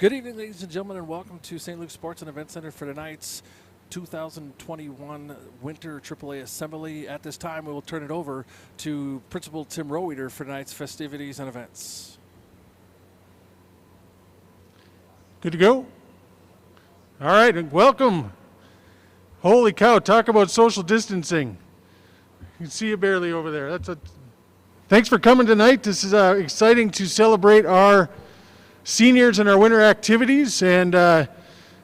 Good evening, ladies and gentlemen, and welcome to St. Luke's Sports and Event Center for tonight's 2021 Winter AAA Assembly. At this time, we will turn it over to Principal Tim Roweeder for tonight's festivities and events. Good to go? All right, and welcome. Holy cow, talk about social distancing. You can see you barely over there. Thanks for coming tonight. This is exciting to celebrate our seniors and our winter activities, and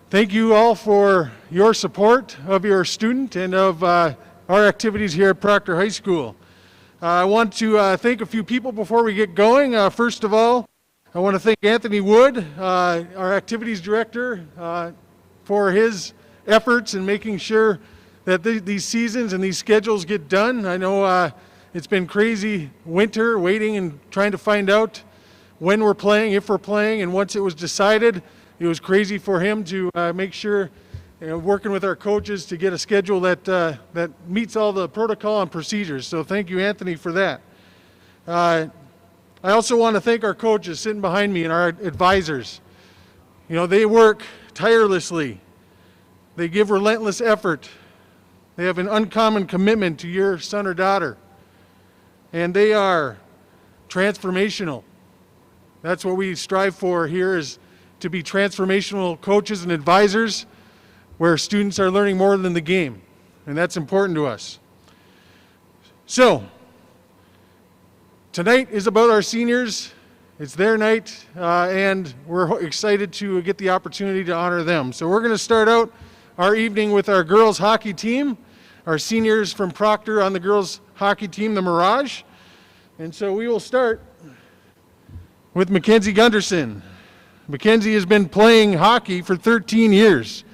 thank you all for your support of your student and of our activities here at Proctor High School. I want to thank a few people before we get going. First of all, I want to thank Anthony Wood, our activities director, for his efforts in making sure that these seasons and these schedules get done. I know it's been crazy winter waiting and trying to find out when we're playing, if we're playing, and once it was decided, it was crazy for him to make sure, working with our coaches to get a schedule that meets all the protocol and procedures. So thank you, Anthony, for that. I also want to thank our coaches sitting behind me and our advisors. They work tirelessly. They give relentless effort. They have an uncommon commitment to your son or daughter. And they are transformational. That's what we strive for here, is to be transformational coaches and advisors where students are learning more than the game. And that's important to us. So, tonight is about our seniors. It's their night, and we're excited to get the opportunity to honor them. So we're going to start out our evening with our girls hockey team, our seniors from Proctor on the girls hockey team, the Mirage. And so we will start with Mackenzie Gunderson. Mackenzie has been playing hockey for 13 years.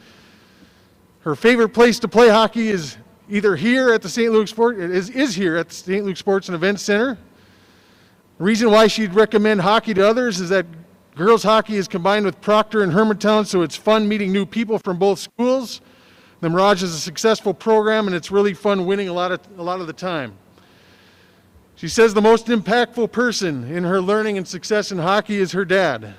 Her favorite place to play hockey is either here at the St. Luke here at the St. Luke Sports and Events Center. The reason why she'd recommend hockey to others is that girls hockey is combined with Proctor and Hermantown, so it's fun meeting new people from both schools. The Mirage is a successful program, and it's really fun winning a lot of the time. She says the most impactful person in her learning and success in hockey is her dad.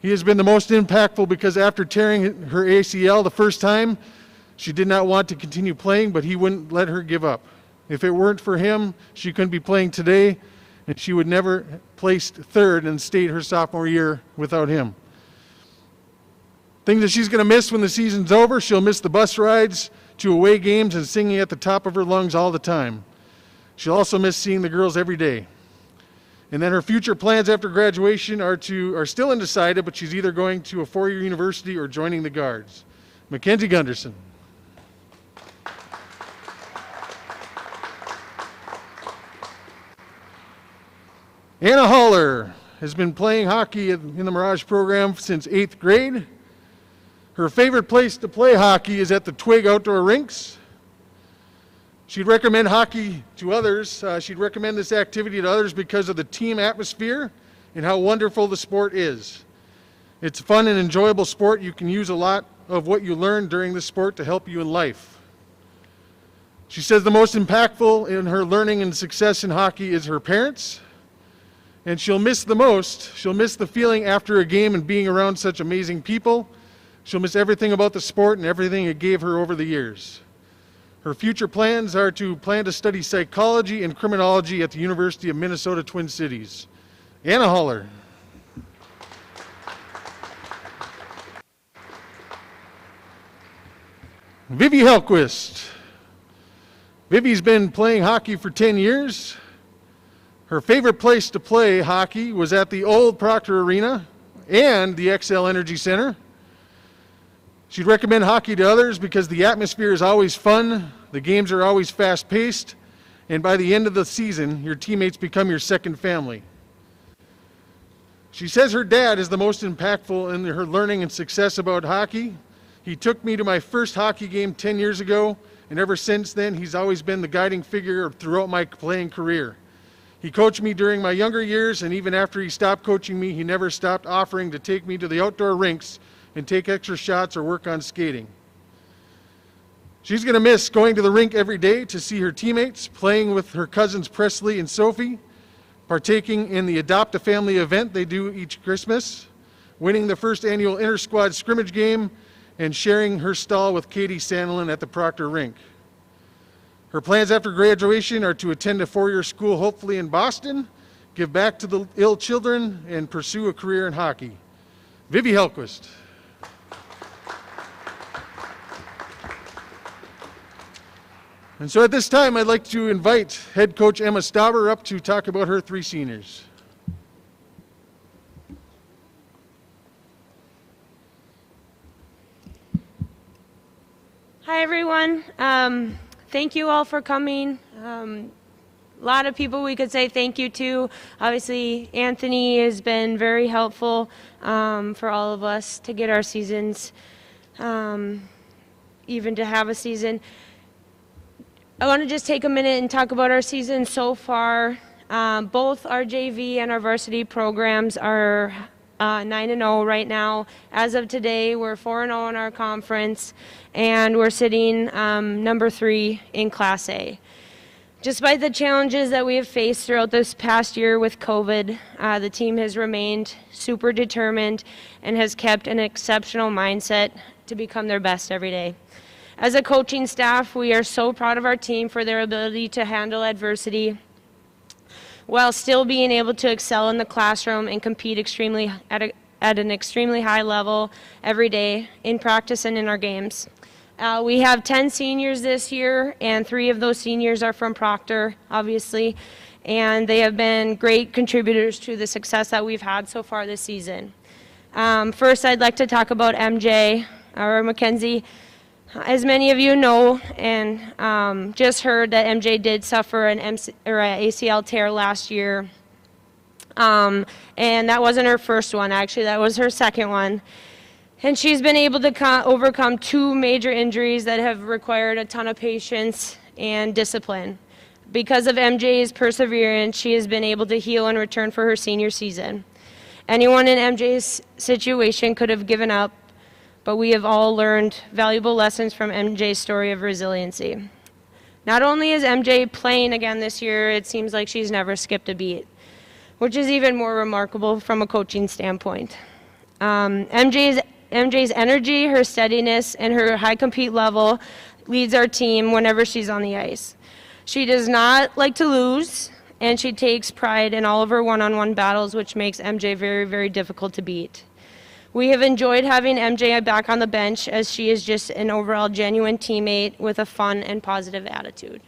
He has been the most impactful because after tearing her ACL the first time, she did not want to continue playing, but he wouldn't let her give up. If it weren't for him, she couldn't be playing today, and she would never placed third in state her sophomore year without him. Things that she's going to miss when the season's over: she'll miss the bus rides to away games and singing at the top of her lungs all the time. She'll also miss seeing the girls every day. And then her future plans after graduation are still undecided, but she's either going to a four-year university or joining the Guards. Mackenzie Gunderson. Anna Holler has been playing hockey in the Mirage program since 8th grade. Her favorite place to play hockey is at the Twig Outdoor Rinks. She'd recommend hockey to others. She'd recommend this activity to others because of the team atmosphere and how wonderful the sport is. It's a fun and enjoyable sport. You can use a lot of what you learn during the sport to help you in life. She says the most impactful in her learning and success in hockey is her parents. And she'll miss the feeling after a game and being around such amazing people. She'll miss everything about the sport and everything it gave her over the years. Her future plans are to study psychology and criminology at the University of Minnesota Twin Cities. Anna Holler. Vivi Hellquist. Vivi's been playing hockey for 10 years. Her favorite place to play hockey was at the old Proctor Arena and the XL Energy Center. She'd recommend hockey to others because the atmosphere is always fun, the games are always fast-paced, and by the end of the season, your teammates become your second family. She says her dad is the most impactful in her learning and success about hockey. He took me to my first hockey game 10 years ago, and ever since then, he's always been the guiding figure throughout my playing career. He coached me during my younger years, and even after he stopped coaching me, he never stopped offering to take me to the outdoor rinks and take extra shots or work on skating. She's going to miss going to the rink every day to see her teammates, playing with her cousins Presley and Sophie, partaking in the Adopt a Family event they do each Christmas, winning the first annual inter-squad scrimmage game, and sharing her stall with Katie Sandlin at the Proctor Rink. Her plans after graduation are to attend a four-year school, hopefully in Boston, give back to the ill children, and pursue a career in hockey. Vivi Hellquist. And so at this time, I'd like to invite head coach Emma Stauber up to talk about her three seniors. Hi, everyone. Thank you all for coming. A lot of people we could say thank you to. Obviously, Anthony has been very helpful for all of us to get our seasons, even to have a season. I want to just take a minute and talk about our season so far. Both our JV and our varsity programs are 9-0 right now. As of today, we're 4-0 in our conference, and we're sitting number 3 in Class A. Despite the challenges that we have faced throughout this past year with COVID, the team has remained super determined and has kept an exceptional mindset to become their best every day. As a coaching staff, we are so proud of our team for their ability to handle adversity while still being able to excel in the classroom and compete at an extremely high level every day in practice and in our games. We have 10 seniors this year, and 3 of those seniors are from Proctor, obviously, and they have been great contributors to the success that we've had so far this season. First, I'd like to talk about MJ, or Mackenzie. As many of you know and just heard that MJ did suffer an ACL tear last year. And that wasn't her first one, actually. That was her second one. And she's been able to overcome 2 major injuries that have required a ton of patience and discipline. Because of MJ's perseverance, she has been able to heal and return for her senior season. Anyone in MJ's situation could have given up, but we have all learned valuable lessons from MJ's story of resiliency. Not only is MJ playing again this year, it seems like she's never skipped a beat, which is even more remarkable from a coaching standpoint. MJ's energy, her steadiness, and her high compete level leads our team whenever she's on the ice. She does not like to lose, and she takes pride in all of her one-on-one battles, which makes MJ very, very difficult to beat. We have enjoyed having MJ back on the bench, as she is just an overall genuine teammate with a fun and positive attitude.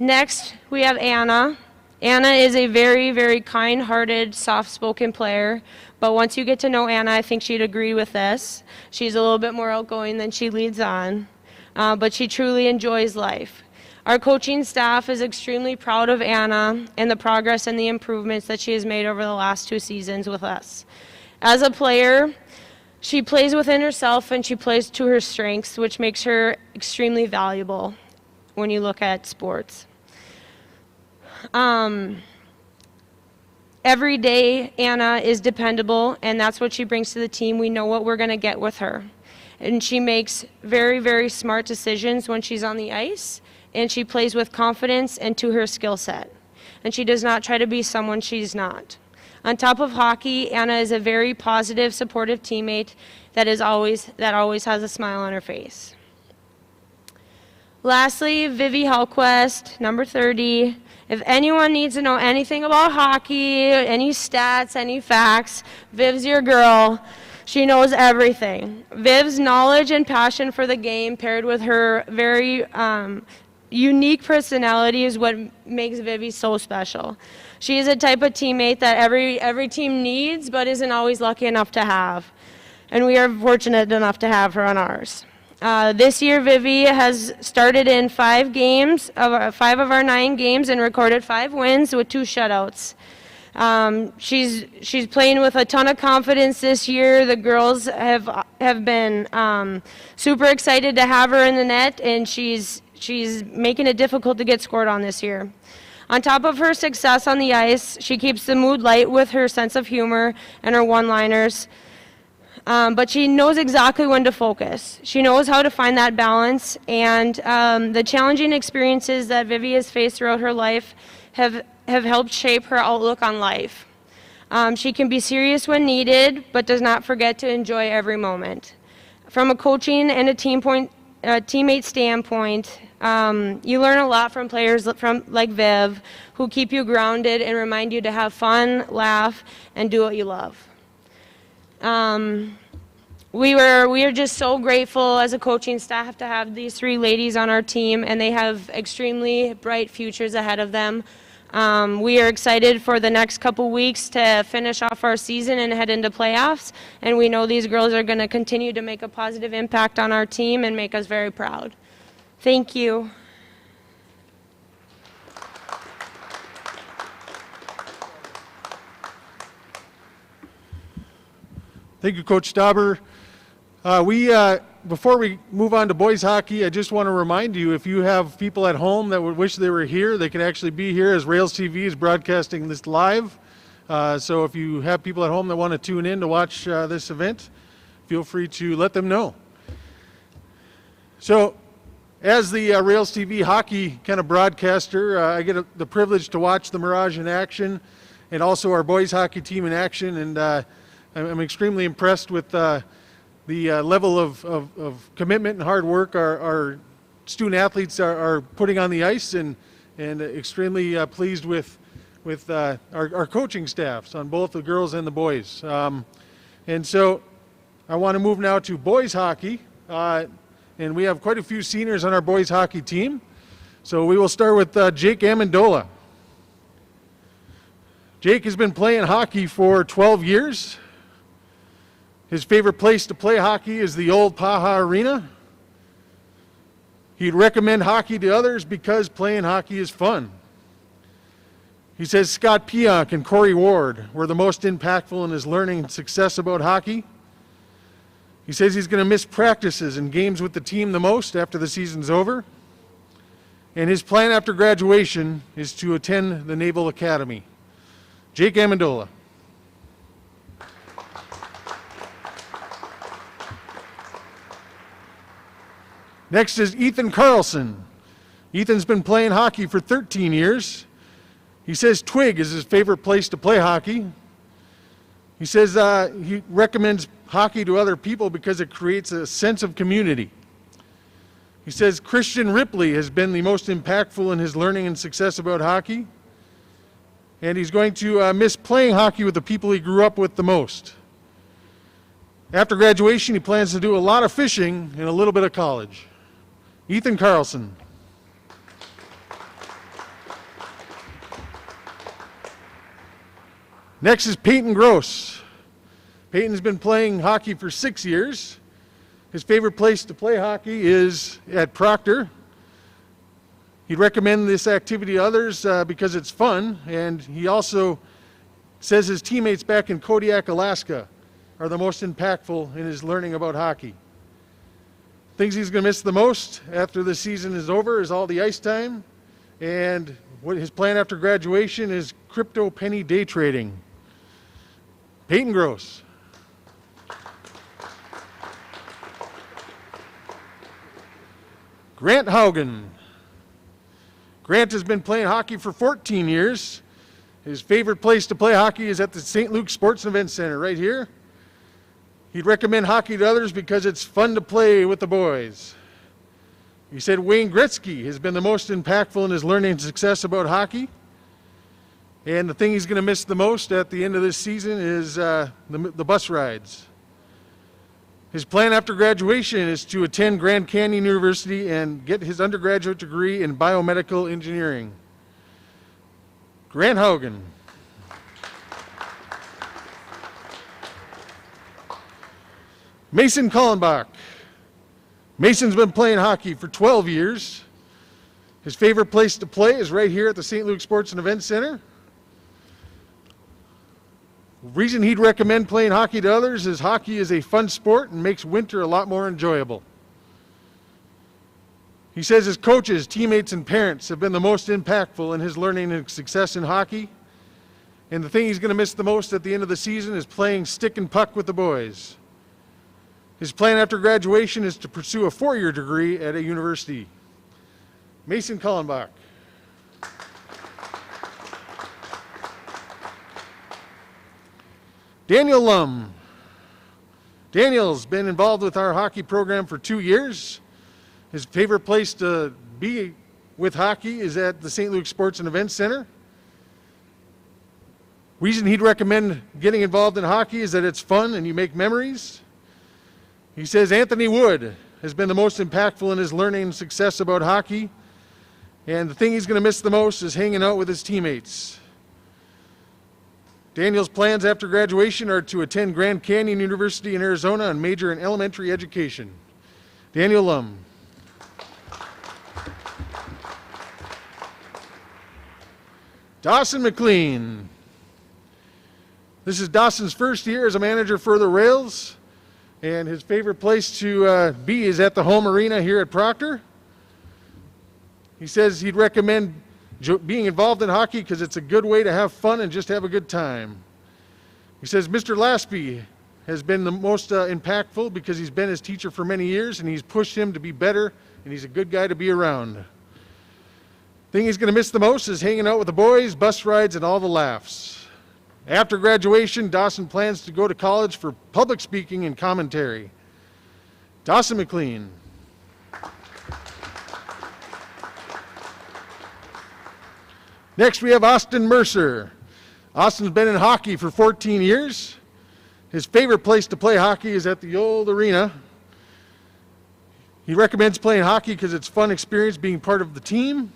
Next, we have Anna. Anna is a very, very kind-hearted, soft-spoken player, but once you get to know Anna, I think she'd agree with this. She's a little bit more outgoing than she leads on, but she truly enjoys life. Our coaching staff is extremely proud of Anna and the progress and the improvements that she has made over the last 2 seasons with us. As a player, she plays within herself and she plays to her strengths, which makes her extremely valuable when you look at sports. Every day, Anna is dependable, and that's what she brings to the team. We know what we're going to get with her. And she makes very, very smart decisions when she's on the ice, and she plays with confidence and to her skill set. And she does not try to be someone she's not. On top of hockey, Anna is a very positive, supportive teammate that always has a smile on her face. Lastly, Vivi Hellquist, number 30. If anyone needs to know anything about hockey, any stats, any facts, Viv's your girl. She knows everything. Viv's knowledge and passion for the game, paired with her very unique personality, is what makes Vivi so special. She is a type of teammate that every team needs, but isn't always lucky enough to have. And we are fortunate enough to have her on ours. This year, Vivi has started in 5 of our 9 games and recorded 5 wins with 2 shutouts. She's playing with a ton of confidence this year. The girls have been super excited to have her in the net, and she's making it difficult to get scored on this year. On top of her success on the ice, she keeps the mood light with her sense of humor and her one-liners. But she knows exactly when to focus. She knows how to find that balance, and the challenging experiences that Vivi has faced throughout her life have helped shape her outlook on life. She can be serious when needed, but does not forget to enjoy every moment. From a coaching and a teammate standpoint, you learn a lot from players like Viv, who keep you grounded and remind you to have fun, laugh, and do what you love. We are just so grateful as a coaching staff to have these three ladies on our team, and they have extremely bright futures ahead of them. We are excited for the next couple weeks to finish off our season and head into playoffs, and we know these girls are going to continue to make a positive impact on our team and make us very proud. Thank you. Thank you, Coach Stauber. Before we move on to boys hockey, I just want to remind you, if you have people at home that would wish they were here, they can actually be here as Rails TV is broadcasting this live. So if you have people at home that want to tune in to watch this event, feel free to let them know. So as the Rails TV hockey kind of broadcaster, I get the privilege to watch the Mirage in action and also our boys hockey team in action, and I'm extremely impressed with the level of commitment and hard work our student athletes are putting on the ice, and extremely pleased with our coaching staffs on both the girls and the boys. And so I want to move now to boys hockey, and we have quite a few seniors on our boys hockey team. So we will start with Jake Amendola. Jake has been playing hockey for 12 years. His favorite place to play hockey is the old Paha Arena. He'd recommend hockey to others because playing hockey is fun. He says Scott Pionk and Corey Ward were the most impactful in his learning and success about hockey. He says he's going to miss practices and games with the team the most after the season's over. And his plan after graduation is to attend the Naval Academy. Jake Amendola. Next is Ethan Carlson. Ethan's been playing hockey for 13 years. He says Twig is his favorite place to play hockey. He says he recommends hockey to other people because it creates a sense of community. He says Christian Ripley has been the most impactful in his learning and success about hockey. And he's going to miss playing hockey with the people he grew up with the most. After graduation, he plans to do a lot of fishing and a little bit of college. Ethan Carlson. Next is Peyton Gross. Peyton's been playing hockey for 6 years. His favorite place to play hockey is at Proctor. He'd recommend this activity to others because it's fun, and he also says his teammates back in Kodiak, Alaska are the most impactful in his learning about hockey. Things he's going to miss the most after the season is over is all the ice time, and what his plan after graduation is crypto penny day trading. Peyton Gross. Grant Haugen. Grant has been playing hockey for 14 years. His favorite place to play hockey is at the St. Luke Sports and Events Center right here. He'd recommend hockey to others because it's fun to play with the boys. He said Wayne Gretzky has been the most impactful in his learning and success about hockey. And the thing he's going to miss the most at the end of this season is the bus rides. His plan after graduation is to attend Grand Canyon University and get his undergraduate degree in biomedical engineering. Grant Haugen. Mason Kallenbach. Mason's been playing hockey for 12 years. His favorite place to play is right here at the St. Luke Sports and Events Center. The reason he'd recommend playing hockey to others is hockey is a fun sport and makes winter a lot more enjoyable. He says his coaches, teammates, and parents have been the most impactful in his learning and success in hockey. And the thing he's going to miss the most at the end of the season is playing stick and puck with the boys. His plan after graduation is to pursue a 4-year degree at a university. Mason Kallenbach. Daniel Lum. Daniel's been involved with our hockey program for 2 years. His favorite place to be with hockey is at the St. Luke Sports and Events Center. Reason he'd recommend getting involved in hockey is that it's fun and you make memories. He says Anthony Wood has been the most impactful in his learning and success about hockey, and the thing he's going to miss the most is hanging out with his teammates. Daniel's plans after graduation are to attend Grand Canyon University in Arizona and major in elementary education. Daniel Lum. Dawson Mclean. This is Dawson's first year as a manager for the Rails, and his favorite place to be is at the home arena here at Proctor. He says he'd recommend being involved in hockey because it's a good way to have fun and just have a good time. He says Mr. Laspy has been the most impactful because he's been his teacher for many years and he's pushed him to be better, and he's a good guy to be around. Thing he's going to miss the most is hanging out with the boys, bus rides, and all the laughs. After graduation, Dawson plans to go to college for public speaking and commentary. Dawson Mclean. Next, we have Austin Mercer. Austin's been in hockey for 14 years. His favorite place to play hockey is at the old arena. He recommends playing hockey because it's a fun experience being part of the team.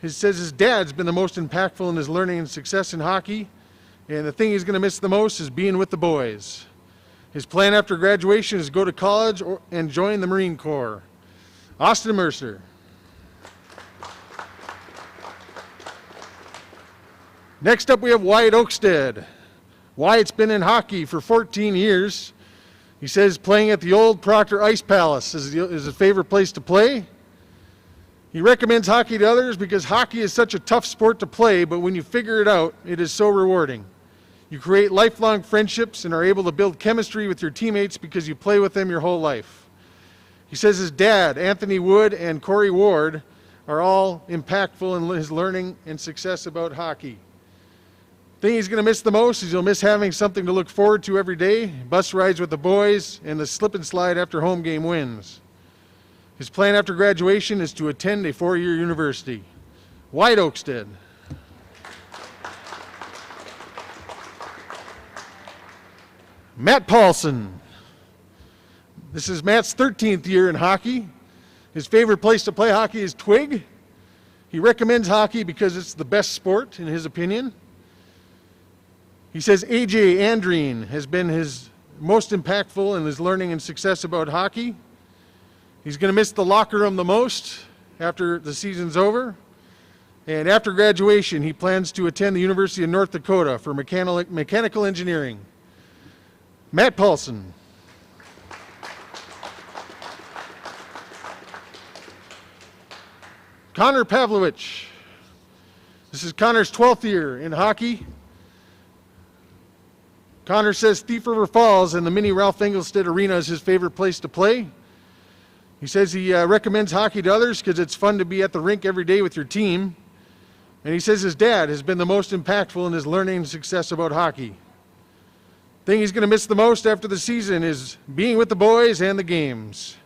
He says his dad's been the most impactful in his learning and success in hockey, and the thing he's going to miss the most is being with the boys. His plan after graduation is to go to college and join the Marine Corps. Austin Mercer. Next up, we have Wyatt Oakstead. Wyatt's been in hockey for 14 years. He says playing at the old Proctor Ice Palace is his favorite place to play. He recommends hockey to others because hockey is such a tough sport to play, but when you figure it out, it is so rewarding. You create lifelong friendships and are able to build chemistry with your teammates because you play with them your whole life. He says his dad, Anthony Wood, and Corey Ward are all impactful in his learning and success about hockey. Thing he's going to miss the most is he'll miss having something to look forward to every day, bus rides with the boys, and the slip and slide after home game wins. His plan after graduation is to attend a 4-year university. Wyatt Oakstead. Matt Paulson. This is Matt's 13th year in hockey. His favorite place to play hockey is Twig. He recommends hockey because it's the best sport, in his opinion. He says AJ Andreen has been his most impactful in his learning and success about hockey. He's going to miss the locker room the most after the season's over. And after graduation, he plans to attend the University of North Dakota for mechanical engineering. Matt Paulson. Connor Pavlowicz. This is Connor's 12th year in hockey. Connor says Thief River Falls and the mini Ralph Engelstad Arena is his favorite place to play. He says he recommends hockey to others because it's fun to be at the rink every day with your team. And he says his dad has been the most impactful in his learning and success about hockey. Thing he's going to miss the most after the season is being with the boys and the games.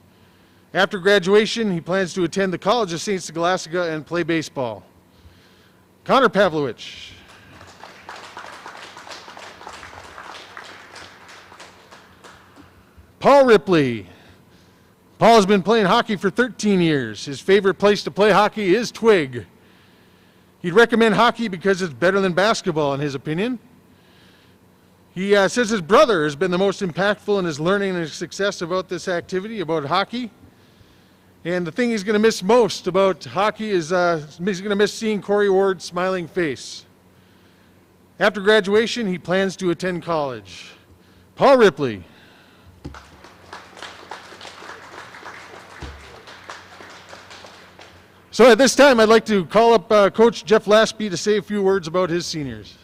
After graduation, he plans to attend the College of St. Scholastica and play baseball. Connor Pavlowicz. Paul Ripley. Paul has been playing hockey for 13 years. His favorite place to play hockey is Twig. He'd recommend hockey because it's better than basketball, in his opinion. He says his brother has been the most impactful in his learning and his success about this activity, about hockey. And the thing he's going to miss most about hockey is he's going to miss seeing Corey Ward's smiling face. After graduation, he plans to attend college. Paul Ripley. So at this time, I'd like to call up Coach Jeff Laspy to say a few words about his seniors.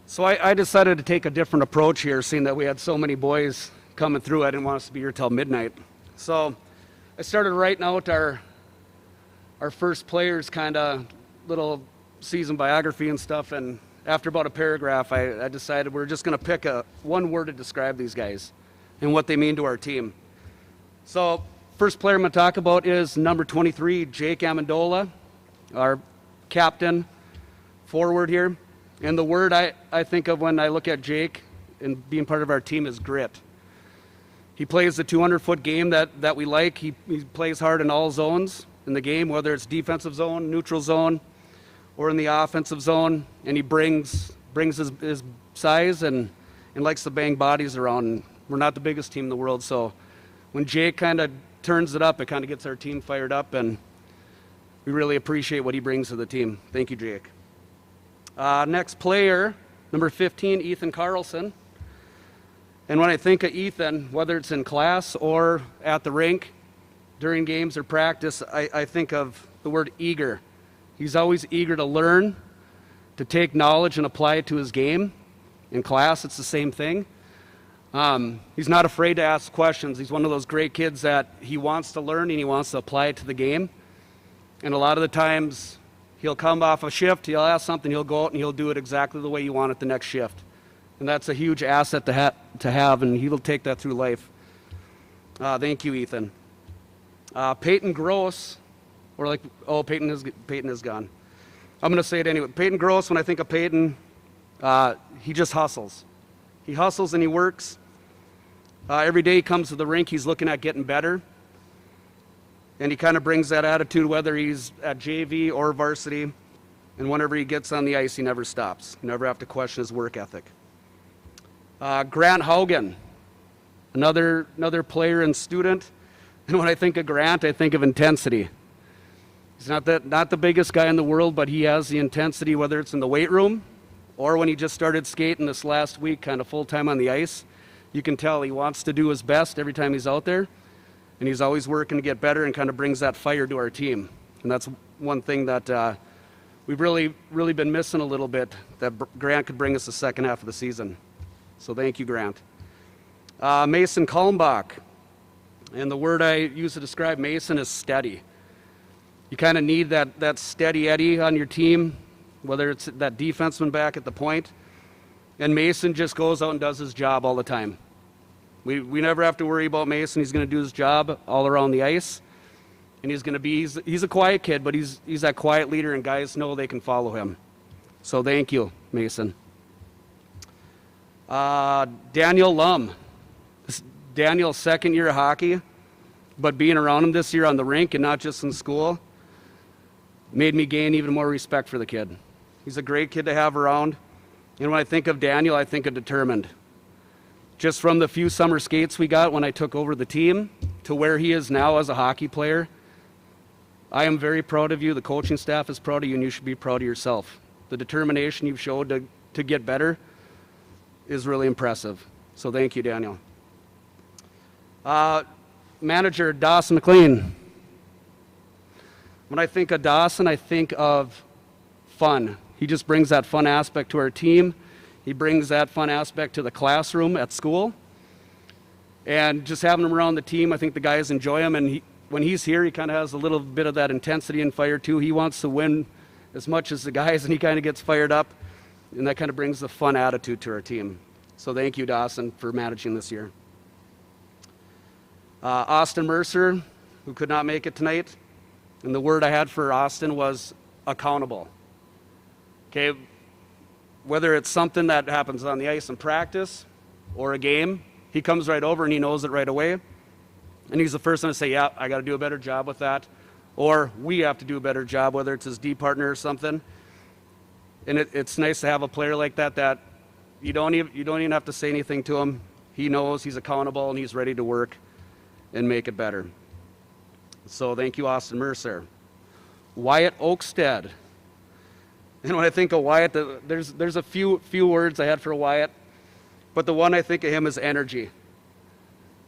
So I decided to take a different approach here, seeing that we had so many boys coming through. I didn't want us to be here till midnight. So I started writing out our first players, kind of little season biography and stuff, and after about a paragraph, I decided we're just going to pick one word to describe these guys and what they mean to our team. So first player I'm going to talk about is number 23, Jake Amendola, our captain forward here. And the word I think of when I look at Jake and being part of our team is grit. He plays the 200-foot game that we like. He plays hard in all zones in the game, whether it's defensive zone, neutral zone, or in the offensive zone. And he brings his size and likes to bang bodies around. We're not the biggest team in the world, so when Jake kind of turns it up, it kind of gets our team fired up, and we really appreciate what he brings to the team. Thank you, Jake. Next player, number 15, Ethan Carlson. And when I think of Ethan, whether it's in class or at the rink, during games or practice, I think of the word eager. He's always eager to learn, to take knowledge and apply it to his game. In class, it's the same thing. He's not afraid to ask questions. He's one of those great kids that he wants to learn and he wants to apply it to the game. And a lot of the times, he'll come off a shift, he'll ask something, he'll go out and he'll do it exactly the way you want it the next shift. And that's a huge asset to have, and he'll take that through life. Thank you, Ethan. Peyton Gross, Peyton is gone. I'm going to say it anyway. Peyton Gross, when I think of Peyton, he just hustles. He hustles and he works. Every day he comes to the rink, he's looking at getting better. And he kind of brings that attitude, whether he's at JV or varsity. And whenever he gets on the ice, he never stops. You never have to question his work ethic. Grant Hogan, another player and student. And when I think of Grant, I think of intensity. He's not the biggest guy in the world, but he has the intensity, whether it's in the weight room or when he just started skating this last week, kind of full-time on the ice. You can tell he wants to do his best every time he's out there. And he's always working to get better and kind of brings that fire to our team. And that's one thing that we've really been missing a little bit, that Grant could bring us the second half of the season. So thank you, Grant. Mason Kalmbach. And the word I use to describe Mason is steady. You kind of need that steady Eddie on your team, whether it's that defenseman back at the point. And Mason just goes out and does his job all the time. We never have to worry about Mason. He's going to do his job all around the ice. And he's a quiet kid, but he's that quiet leader, and guys know they can follow him. So thank you, Mason. Daniel Lum. Daniel's second year of hockey, but being around him this year on the rink and not just in school made me gain even more respect for the kid. He's a great kid to have around. And when I think of Daniel, I think of determined. Just from the few summer skates we got when I took over the team to where he is now as a hockey player, I am very proud of you. The coaching staff is proud of you, and you should be proud of yourself. The determination you've showed to get better is really impressive. So thank you, Daniel. Manager Dawson Mclean. When I think of Dawson, I think of fun. He just brings that fun aspect to our team. He brings that fun aspect to the classroom at school. And just having him around the team, I think the guys enjoy him. And when he's here, he kind of has a little bit of that intensity and fire too. He wants to win as much as the guys, and he kind of gets fired up. And that kind of brings the fun attitude to our team. So thank you, Dawson, for managing this year. Austin Mercer, who could not make it tonight. And the word I had for Austin was accountable. Okay, whether it's something that happens on the ice in practice or a game, he comes right over and he knows it right away. And he's the first one to say, yeah, I got to do a better job with that. Or we have to do a better job, whether it's his D partner or something. And it's nice to have a player like that you don't even have to say anything to him. He knows, he's accountable, and he's ready to work and make it better. So thank you, Austin Mercer. Wyatt Oakstead. And when I think of Wyatt, there's a few words I had for Wyatt, but the one I think of him is energy,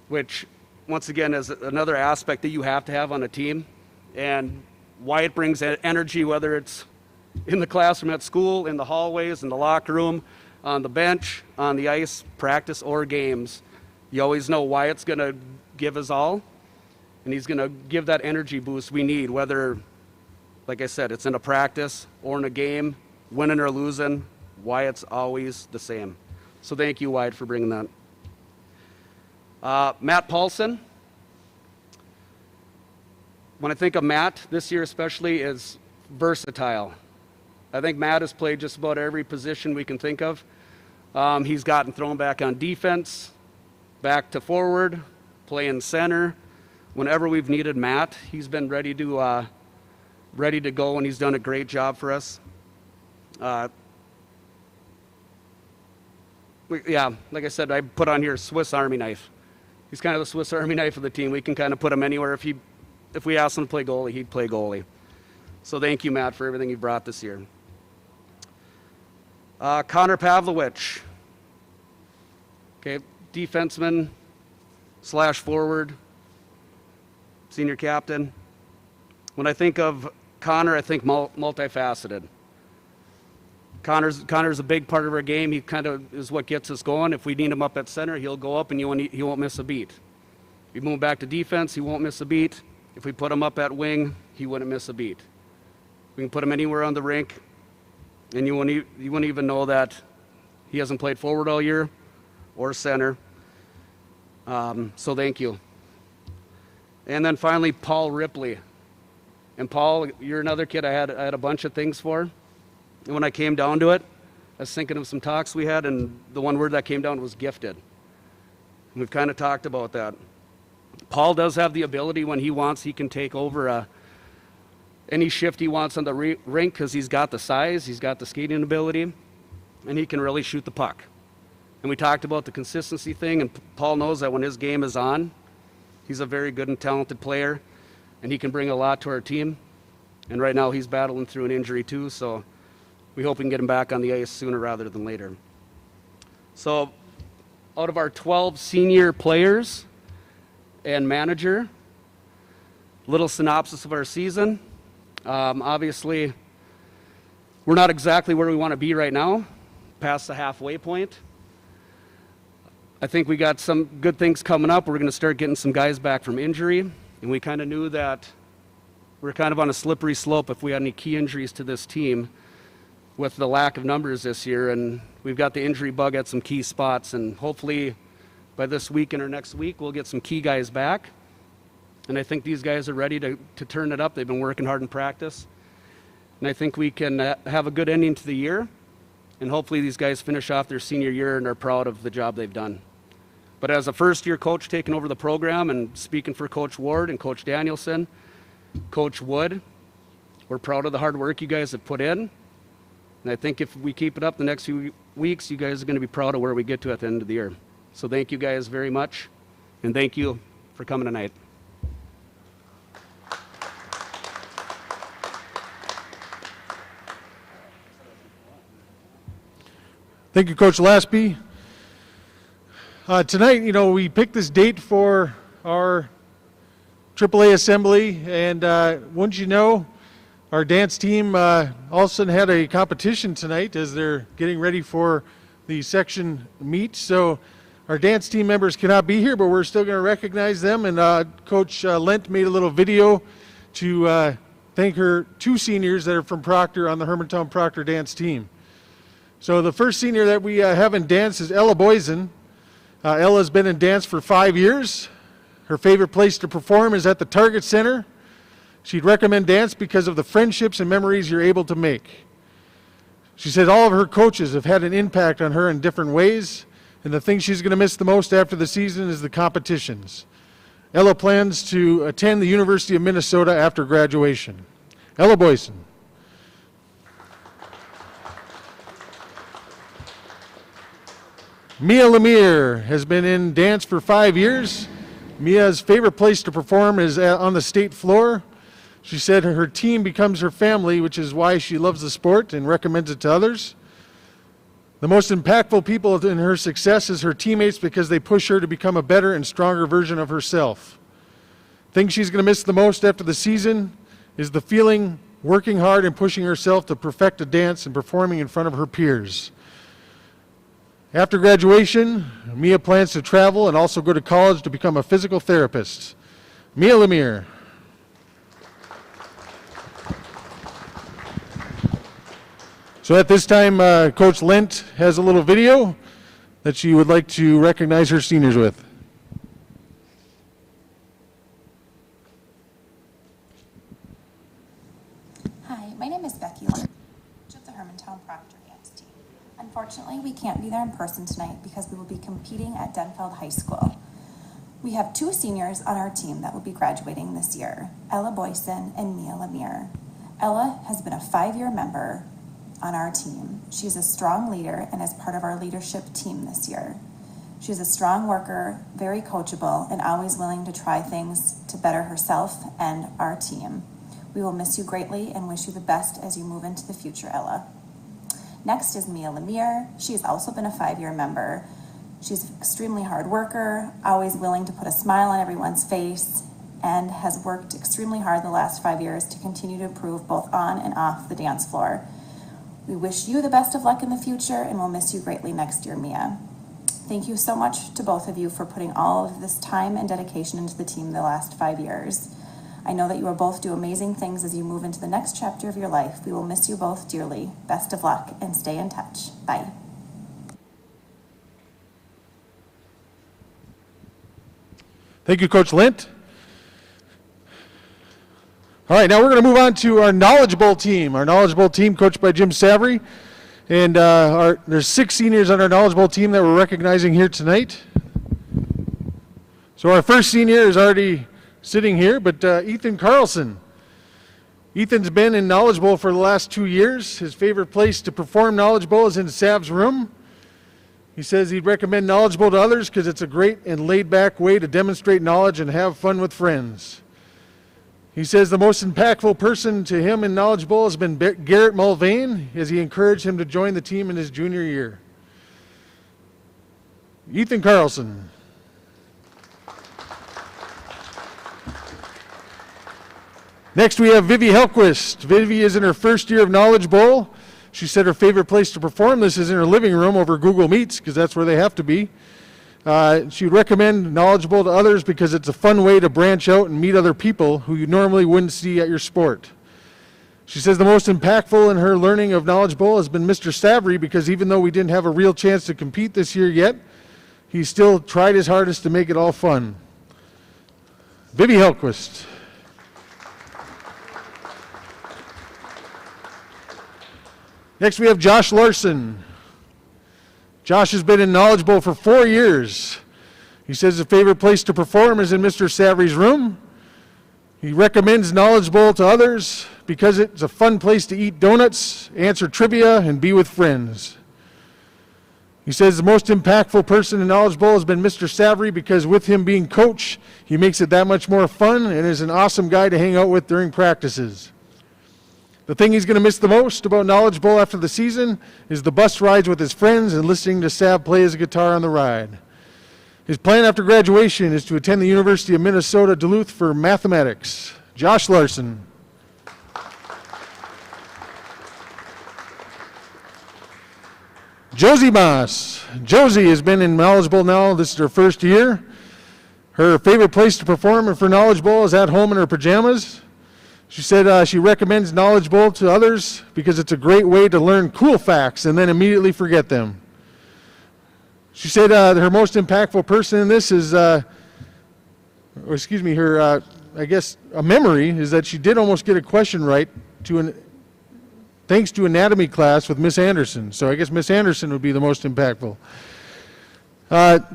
which once again is another aspect that you have to have on a team. And Wyatt brings energy, whether it's in the classroom at school, in the hallways, in the locker room, on the bench, on the ice, practice, or games. You always know Wyatt's going to give his all, and he's going to give that energy boost we need, whether like I said, it's in a practice or in a game, winning or losing, Wyatt's always the same. So thank you, Wyatt, for bringing that. Matt Paulsen. When I think of Matt, this year especially, is versatile. I think Matt has played just about every position we can think of. He's gotten thrown back on defense, back to forward, playing center. Whenever we've needed Matt, he's been ready to go, and he's done a great job for us. Yeah, like I said, I put on here Swiss Army knife. He's kind of the Swiss Army knife of the team. We can kind of put him anywhere. If we asked him to play goalie, he'd play goalie. So thank you, Matt, for everything you brought this year. Connor Pavlowicz. Okay, defenseman / forward, senior captain. When I think of Connor, I think multifaceted. Connor's a big part of our game. He kind of is what gets us going. If we need him up at center, he'll go up and he won't miss a beat. If we move back to defense, he won't miss a beat. If we put him up at wing, he wouldn't miss a beat. We can put him anywhere on the rink, and you wouldn't even know that he hasn't played forward all year or center. So thank you. And then finally, Paul Ripley. And Paul, you're another kid I had a bunch of things for. And when I came down to it, I was thinking of some talks we had, and the one word that came down was gifted. And we've kind of talked about that. Paul does have the ability when he wants, he can take over any shift he wants on the rink because he's got the size, he's got the skating ability, and he can really shoot the puck. And we talked about the consistency thing, and Paul knows that when his game is on, he's a very good and talented player, and he can bring a lot to our team. And right now he's battling through an injury too, so we hope we can get him back on the ice sooner rather than later. So out of our 12 senior players and manager, little synopsis of our season. Obviously, we're not exactly where we want to be right now, past the halfway point. I think we got some good things coming up. We're going to start getting some guys back from injury, and we kind of knew that we're kind of on a slippery slope if we had any key injuries to this team with the lack of numbers this year, and we've got the injury bug at some key spots, and hopefully by this weekend or next week we'll get some key guys back. And I think these guys are ready to turn it up. They've been working hard in practice, and I think we can have a good ending to the year, and hopefully these guys finish off their senior year and are proud of the job they've done. But as a first-year coach taking over the program and speaking for Coach Ward and Coach Danielson, Coach Wood, we're proud of the hard work you guys have put in. And I think if we keep it up the next few weeks, you guys are going to be proud of where we get to at the end of the year. So thank you guys very much, and thank you for coming tonight. Thank you, Coach Laspy. Tonight, we picked this date for our AAA Assembly, and wouldn't you know, our dance team also had a competition tonight as they're getting ready for the section meet. So our dance team members cannot be here, but we're still going to recognize them. And Coach Lent made a little video to thank her two seniors that are from Proctor on the Hermantown Proctor dance team. So the first senior that we have in dance is Ella Boysen. Ella's been in dance for 5 years. Her favorite place to perform is at the Target Center. She'd recommend dance because of the friendships and memories you're able to make. She said all of her coaches have had an impact on her in different ways, and the thing she's going to miss the most after the season is the competitions. Ella plans to attend the University of Minnesota after graduation. Ella Boysen. Mia Lemire has been in dance for 5 years. Mia's favorite place to perform is on the state floor. She said her team becomes her family, which is why she loves the sport and recommends it to others. The most impactful people in her success is her teammates because they push her to become a better and stronger version of herself. The thing she's going to miss the most after the season is the feeling, working hard and pushing herself to perfect a dance and performing in front of her peers. After graduation, Mia plans to travel and also go to college to become a physical therapist. Mia Lemire. So at this time, Coach Lent has a little video that she would like to recognize her seniors with. Hi, my name is Becky Lent of the Hermantown Proctor Dance team. Unfortunately, we can't be there in person tonight because we will be competing at Denfeld High School. We have 2 seniors on our team that will be graduating this year, Ella Boyson and Mia Lemire. Ella has been a 5-year member on our team. She's a strong leader and is part of our leadership team this year. She's a strong worker, very coachable, and always willing to try things to better herself and our team. We will miss you greatly and wish you the best as you move into the future, Ella. Next is Mia Lemire. She has also been a 5-year member. She's an extremely hard worker, always willing to put a smile on everyone's face, and has worked extremely hard the last 5 years to continue to improve both on and off the dance floor. We wish you the best of luck in the future, and we'll miss you greatly next year, Mia. Thank you so much to both of you for putting all of this time and dedication into the team the last 5 years. I know that you will both do amazing things as you move into the next chapter of your life. We will miss you both dearly. Best of luck, and stay in touch. Bye. Thank you, Coach Lent. All right, now we're going to move on to our Knowledge Bowl team. Our Knowledge Bowl team, coached by Jim Savory. And there's 6 seniors on our Knowledge Bowl team that we're recognizing here tonight. So our first senior is already sitting here, but Ethan Carlson. Ethan's been in Knowledge Bowl for the last 2 years. His favorite place to perform Knowledge Bowl is in Sav's room. He says he'd recommend Knowledge Bowl to others because it's a great and laid-back way to demonstrate knowledge and have fun with friends. He says the most impactful person to him in Knowledge Bowl has been Garrett Mulvane, as he encouraged him to join the team in his junior year. Ethan Carlson. Next we have Vivi Hellquist. Vivi is in her first year of Knowledge Bowl. She said her favorite place to perform this is in her living room over Google Meets, because that's where they have to be. She would recommend Knowledge Bowl to others because it's a fun way to branch out and meet other people who you normally wouldn't see at your sport. She says the most impactful in her learning of Knowledge Bowl has been Mr. Savory, because even though we didn't have a real chance to compete this year yet, he still tried his hardest to make it all fun. Vivi Hellquist. Next we have Josh Larson. Josh has been in Knowledge Bowl for 4 years. He says his favorite place to perform is in Mr. Savory's room. He recommends Knowledge Bowl to others because it's a fun place to eat donuts, answer trivia, and be with friends. He says the most impactful person in Knowledge Bowl has been Mr. Savory because with him being coach, he makes it that much more fun and is an awesome guy to hang out with during practices. The thing he's going to miss the most about Knowledge Bowl after the season is the bus rides with his friends and listening to Sav play his guitar on the ride. His plan after graduation is to attend the University of Minnesota Duluth for mathematics. Josh Larson. Josie Moss. Josie has been in Knowledge Bowl now. This is her first year. Her favorite place to perform for Knowledge Bowl is at home in her pajamas. She said she recommends Knowledge Bowl to others because it's a great way to learn cool facts and then immediately forget them. She said her most impactful person in this is, her, I guess, a memory is that she did almost get a question right thanks to anatomy class with Miss Anderson. So I guess Miss Anderson would be the most impactful.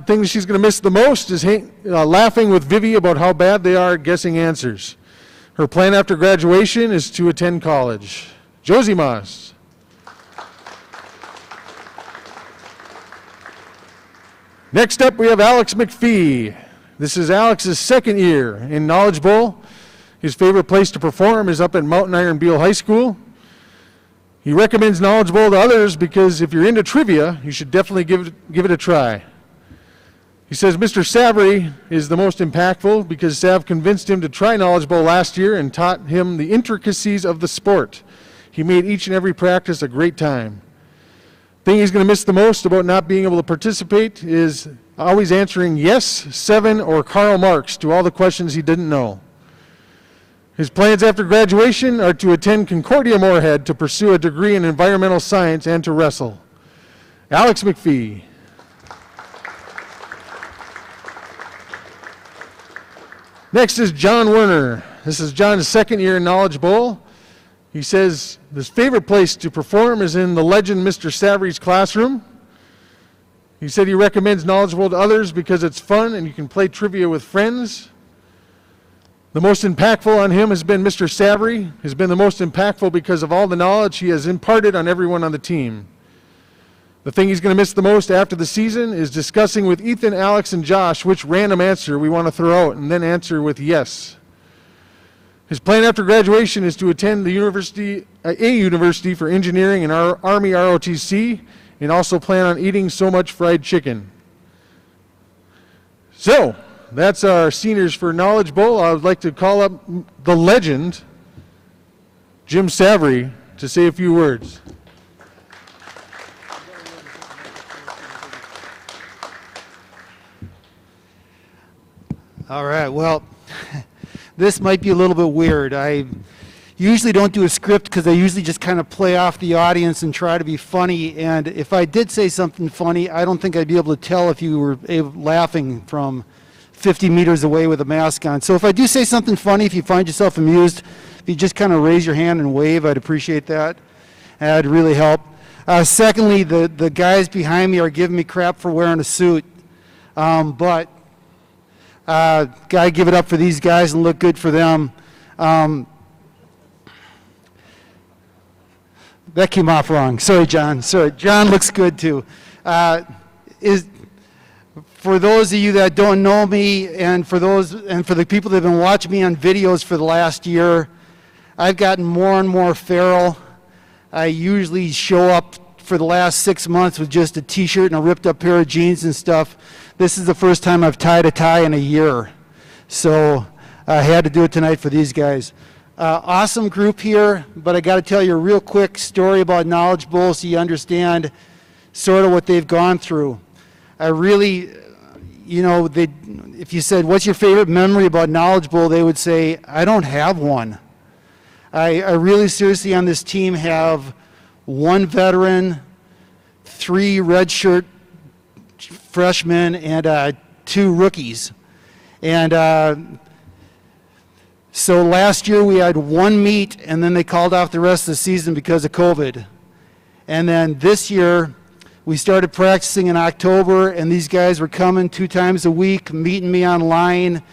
Thing she's going to miss the most is laughing with Vivi about how bad they are at guessing answers. Her plan after graduation is to attend college. Josie Moss. Next up, we have Alex McPhee. This is Alex's second year in Knowledge Bowl. His favorite place to perform is up at Mountain Iron Beal High School. He recommends Knowledge Bowl to others because if you're into trivia, you should definitely give it a try. He says Mr. Savory is the most impactful because Sav convinced him to try Knowledge Bowl last year and taught him the intricacies of the sport. He made each and every practice a great time. The thing he's going to miss the most about not being able to participate is always answering yes, 7, or Karl Marx to all the questions he didn't know. His plans after graduation are to attend Concordia Moorhead to pursue a degree in environmental science and to wrestle. Alex McPhee. Next is John Werner. This is John's second year in Knowledge Bowl. He says his favorite place to perform is in the legend Mr. Savory's classroom. He said he recommends Knowledge Bowl to others because it's fun and you can play trivia with friends. The most impactful on him has been Mr. Savory. Has been the most impactful because of all the knowledge he has imparted on everyone on the team. The thing he's going to miss the most after the season is discussing with Ethan, Alex, and Josh which random answer we want to throw out and then answer with yes. His plan after graduation is to attend a university for engineering and Army ROTC, and also plan on eating so much fried chicken. So, that's our seniors for Knowledge Bowl. I would like to call up the legend, Jim Savory, to say a few words. All right, well, this might be a little bit weird. I usually don't do a script because I usually just kind of play off the audience and try to be funny. And if I did say something funny, I don't think I'd be able to tell if you were laughing from 50 meters away with a mask on. So if I do say something funny, if you find yourself amused, if you just kind of raise your hand and wave, I'd appreciate that. That'd really help. Secondly, the guys behind me are giving me crap for wearing a suit. Gotta give it up for these guys and look good for them. That came off wrong. Sorry, John. Sorry, John looks good too. For those of you that don't know me, and for the people that have been watching me on videos for the last year, I've gotten more and more feral. I usually show up for the last 6 months with just a t-shirt and a ripped up pair of jeans and stuff. This is the first time I've tied a tie in a year. So I had to do it tonight for these guys. Awesome group here, but I got to tell you a real quick story about Knowledge Bowl so you understand sort of what they've gone through. I really, if you said, what's your favorite memory about Knowledge Bowl, they would say, I don't have one. I really seriously on this team have one veteran, 3 redshirt freshmen, and 2 rookies. And so last year we had 1 meet, and then they called off the rest of the season because of COVID. And then this year we started practicing in October, and these guys were coming 2 times a week, meeting me online,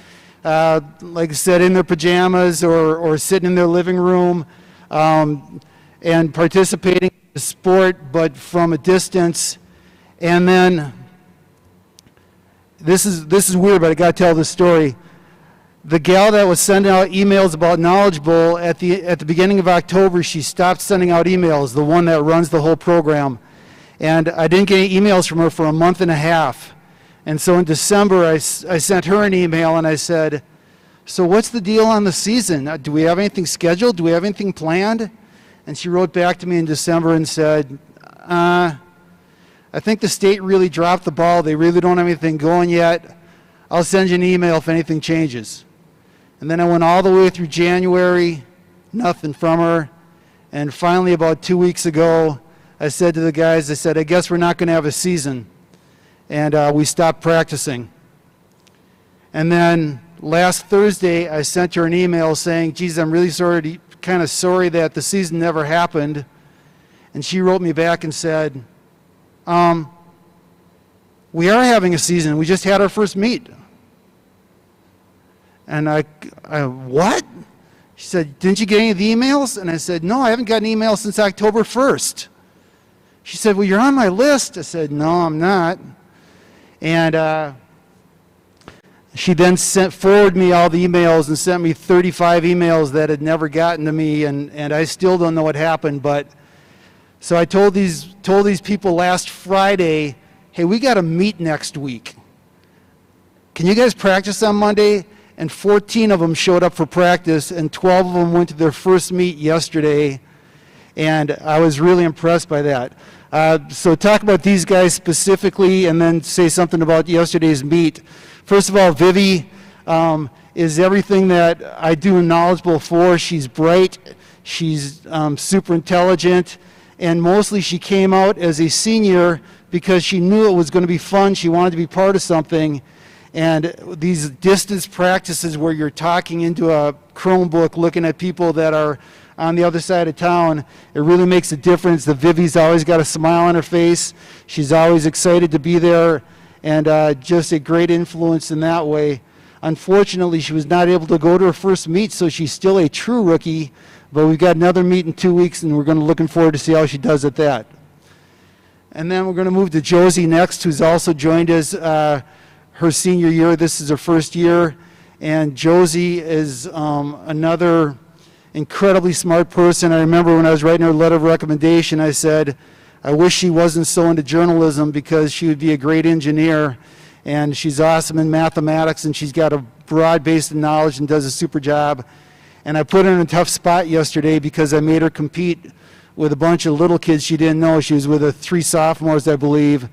like I said, in their pajamas or sitting in their living room, and participating in the sport, but from a distance. And then this is weird, but I got to tell this story. The gal that was sending out emails about Knowledge Bowl at the beginning of October, she stopped sending out emails, the one that runs the whole program. And I didn't get any emails from her for a month and a half. And so in December, I sent her an email and I said, so what's the deal on the season? Do we have anything scheduled? Do we have anything planned? And she wrote back to me in December and said, I think the state really dropped the ball. They really don't have anything going yet. I'll send you an email if anything changes. And then I went all the way through January, nothing from her. And finally, about 2 weeks ago, I said to the guys, I guess we're not going to have a season. And we stopped practicing. And then last Thursday, I sent her an email saying, geez, I'm really sorry that the season never happened. And she wrote me back and said, we are having a season. We just had our first meet. And I what? She said, didn't you get any of the emails? And I said, no, I haven't gotten an email since October 1st. She said, well, you're on my list. I said, no, I'm not. And she then forwarded me all the emails and sent me 35 emails that had never gotten to me, and I still don't know what happened. But so I told these people last Friday, hey, we got a meet next week. Can you guys practice on Monday? And 14 of them showed up for practice, and 12 of them went to their first meet yesterday, and I was really impressed by that. So talk about these guys specifically, and then say something about yesterday's meet. First of all, Vivi is everything that I do knowledgeable for. She's bright, she's super intelligent, and mostly she came out as a senior because she knew it was going to be fun. She wanted to be part of something. And these distance practices where you're talking into a Chromebook, looking at people that are on the other side of town, it really makes a difference. The Vivi's always got a smile on her face. She's always excited to be there, and just a great influence in that way. Unfortunately, she was not able to go to her first meet, so she's still a true rookie, but we've got another meet in 2 weeks, and we're looking forward to see how she does at that. And then we're going to move to Josie next, who's also joined us her senior year. This is her first year, and Josie is another incredibly smart person. I remember when I was writing her letter of recommendation, I said, I wish she wasn't so into journalism because she would be a great engineer, and she's awesome in mathematics, and she's got a broad base of knowledge and does a super job. And I put her in a tough spot yesterday because I made her compete with a bunch of little kids she didn't know. She was with 3 sophomores, I believe,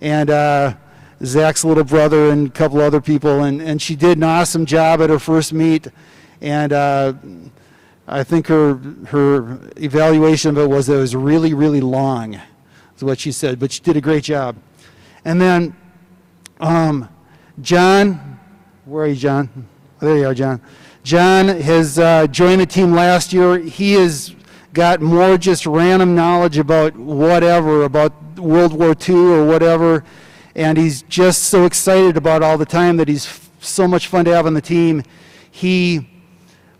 and Zach's little brother and a couple other people, and she did an awesome job at her first meet, and I think her evaluation of it was that it was really, really long, is what she said, but she did a great job. And then John, where are you, John? Oh, there you are, John. John has joined the team last year. He has got more just random knowledge about whatever, about World War II or whatever, and he's just so excited about all the time that he's so much fun to have on the team.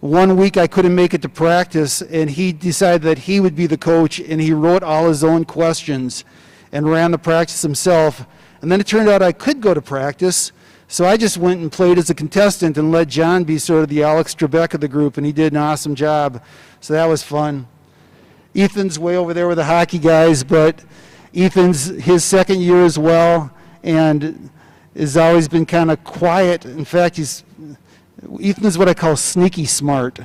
One week I couldn't make it to practice, and he decided that he would be the coach, and he wrote all his own questions and ran the practice himself. And then it turned out I could go to practice, so I just went and played as a contestant and let John be sort of the Alex Trebek of the group, and he did an awesome job. So that was fun. Ethan's way over there with the hockey guys, but Ethan's his second year as well, and has always been kind of quiet. In fact, Ethan is what I call sneaky smart.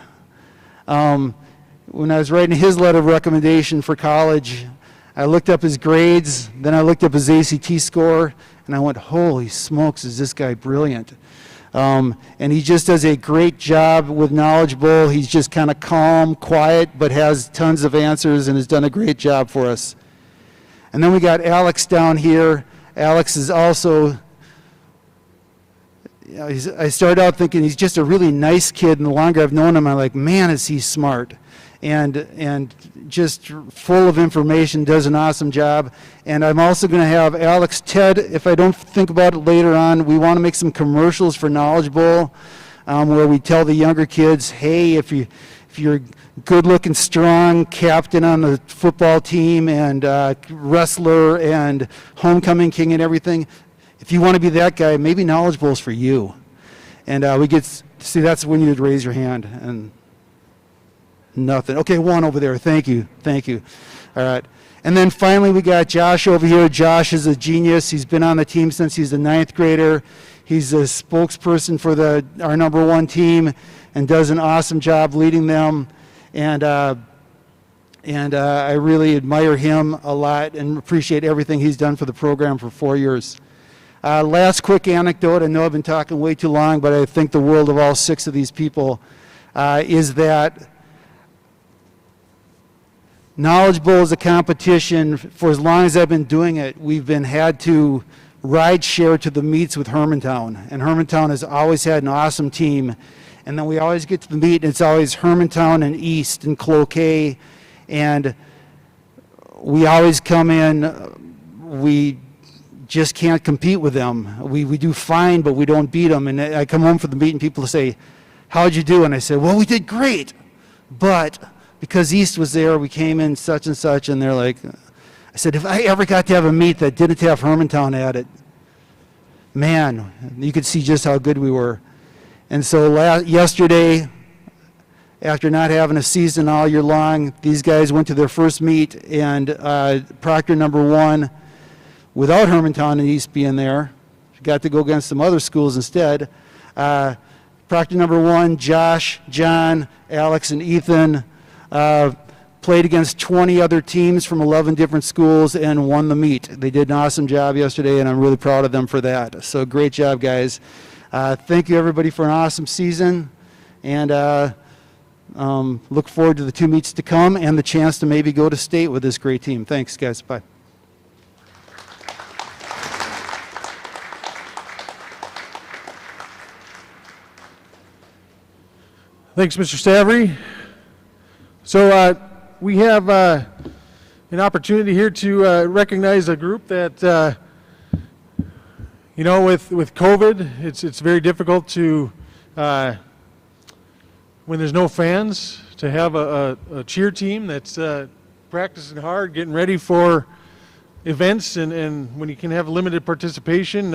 When I was writing his letter of recommendation for college, I looked up his grades, then I looked up his ACT score, and I went, holy smokes, is this guy brilliant. And he just does a great job with knowledgeable. He's just kind of calm, quiet, but has tons of answers and has done a great job for us. And then we got Alex down here. Alex is also, I started out thinking he's just a really nice kid, and the longer I've known him, I'm like, man, is he smart. And just full of information, does an awesome job. And I'm also going to have Alex Ted, if I don't think about it later on, we want to make some commercials for Knowledge Bowl, where we tell the younger kids, hey, if you're good-looking, strong captain on the football team and wrestler and homecoming king and everything, if you want to be that guy, maybe Knowledge Bowl is for you. And we get to see, that's when you'd raise your hand. And nothing. Okay, one over there. Thank you. All right. And then finally we got Josh over here. Josh is a genius. He's been on the team since he's a 9th grader. He's a spokesperson for our number 1 team and does an awesome job leading them. And I really admire him a lot and appreciate everything he's done for the program for 4 years. Last quick anecdote. I know I've been talking way too long, but I think the world of all 6 of these people is that Knowledge Bowl is a competition. For as long as I've been doing it, we've had to ride share to the meets with Hermantown. And Hermantown has always had an awesome team. And then we always get to the meet, and it's always Hermantown and East and Cloquet. And we always come in, we just can't compete with them. We do fine, but we don't beat them. And I come home from the meet, and people say, how'd you do? And I say, well, we did great, but because East was there, we came in such and such, and they're like, I said, if I ever got to have a meet that didn't have Hermantown at it, man, you could see just how good we were. And so yesterday, after not having a season all year long, these guys went to their first meet, and Proctor number 1, without Hermantown and East being there, got to go against some other schools instead. Proctor number 1, Josh, John, Alex, and Ethan played against 20 other teams from 11 different schools and won the meet. They did an awesome job yesterday, and I'm really proud of them for that. So great job, guys. Thank you, everybody, for an awesome season, and look forward to the 2 meets to come and the chance to maybe go to state with this great team. Thanks, guys. Bye. Thanks, Mr. Stavry. So we have an opportunity here to recognize a group that, you know, with COVID, it's very difficult to, when there's no fans, to have a cheer team that's practicing hard, getting ready for events, and when you can have limited participation,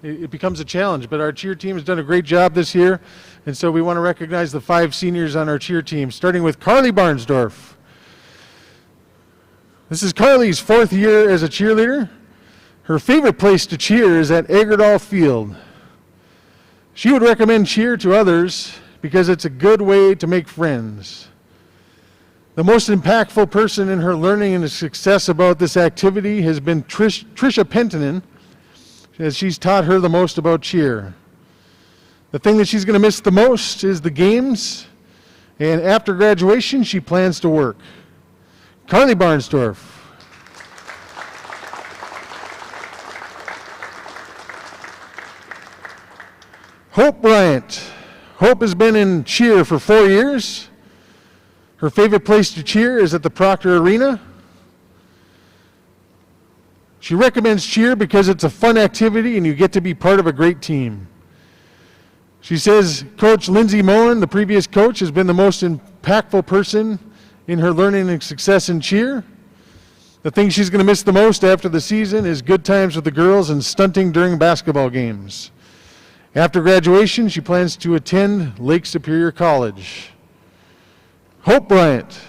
it becomes a challenge. But our cheer team has done a great job this year, and so we want to recognize the 5 seniors on our cheer team, starting with Carly Barnsdorf. This is Carly's 4th year as a cheerleader. Her favorite place to cheer is at Agardall Field. She would recommend cheer to others because it's a good way to make friends. The most impactful person in her learning and success about this activity has been Tricia Penttinen, as she's taught her the most about cheer. The thing that she's going to miss the most is the games, and after graduation, she plans to work. Carly Barnsdorf. Hope Bryant. Hope has been in cheer for 4 years. Her favorite place to cheer is at the Proctor Arena. She recommends cheer because it's a fun activity and you get to be part of a great team. She says Coach Lindsay Moen, the previous coach, has been the most impactful person in her learning and success in cheer. The thing she's going to miss the most after the season is good times with the girls and stunting during basketball games. After graduation, she plans to attend Lake Superior College. Hope Bryant.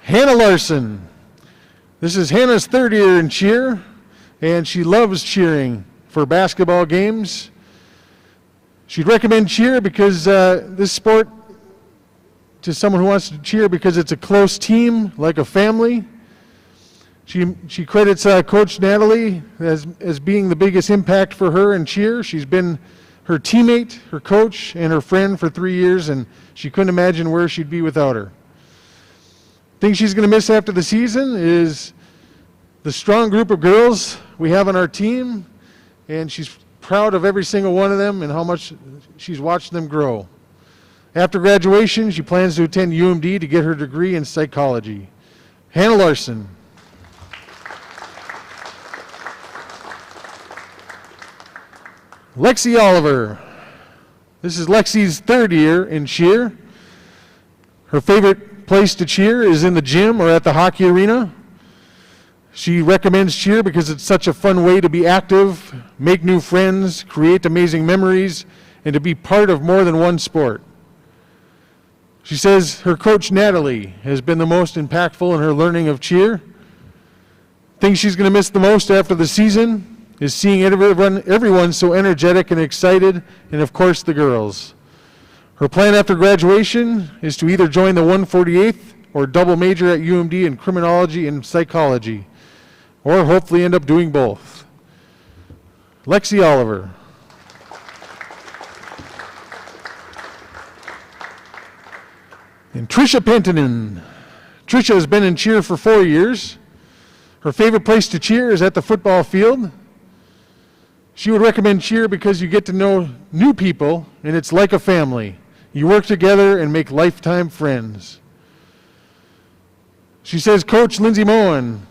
Hannah Larson. This is Hannah's 3rd year in cheer, and she loves cheering for basketball games. She'd recommend cheer because this sport, to someone who wants to cheer, because it's a close team, like a family. She credits Coach Natalie as being the biggest impact for her in cheer. She's been her teammate, her coach, and her friend for 3 years, and she couldn't imagine where she'd be without her. Thing she's going to miss after the season is the strong group of girls we have on our team, and she's proud of every single one of them and how much she's watched them grow. After graduation, she plans to attend UMD to get her degree in psychology. Hannah Larson. Lexi Oliver. This is Lexi's 3rd year in cheer. Her favorite place to cheer is in the gym or at the hockey arena. She recommends cheer because it's such a fun way to be active, make new friends, create amazing memories, and to be part of more than one sport. She says her coach Natalie has been the most impactful in her learning of cheer. Thing she's going to miss the most after the season is seeing everyone so energetic and excited, and of course the girls. Her plan after graduation is to either join the 148th or double major at UMD in criminology and psychology, or hopefully end up doing both. Lexi Oliver. And Tricia Penttinen. Tricia has been in cheer for 4 years. Her favorite place to cheer is at the football field. She would recommend cheer because you get to know new people, and it's like a family. You work together and make lifetime friends. She says Coach Lindsay Moen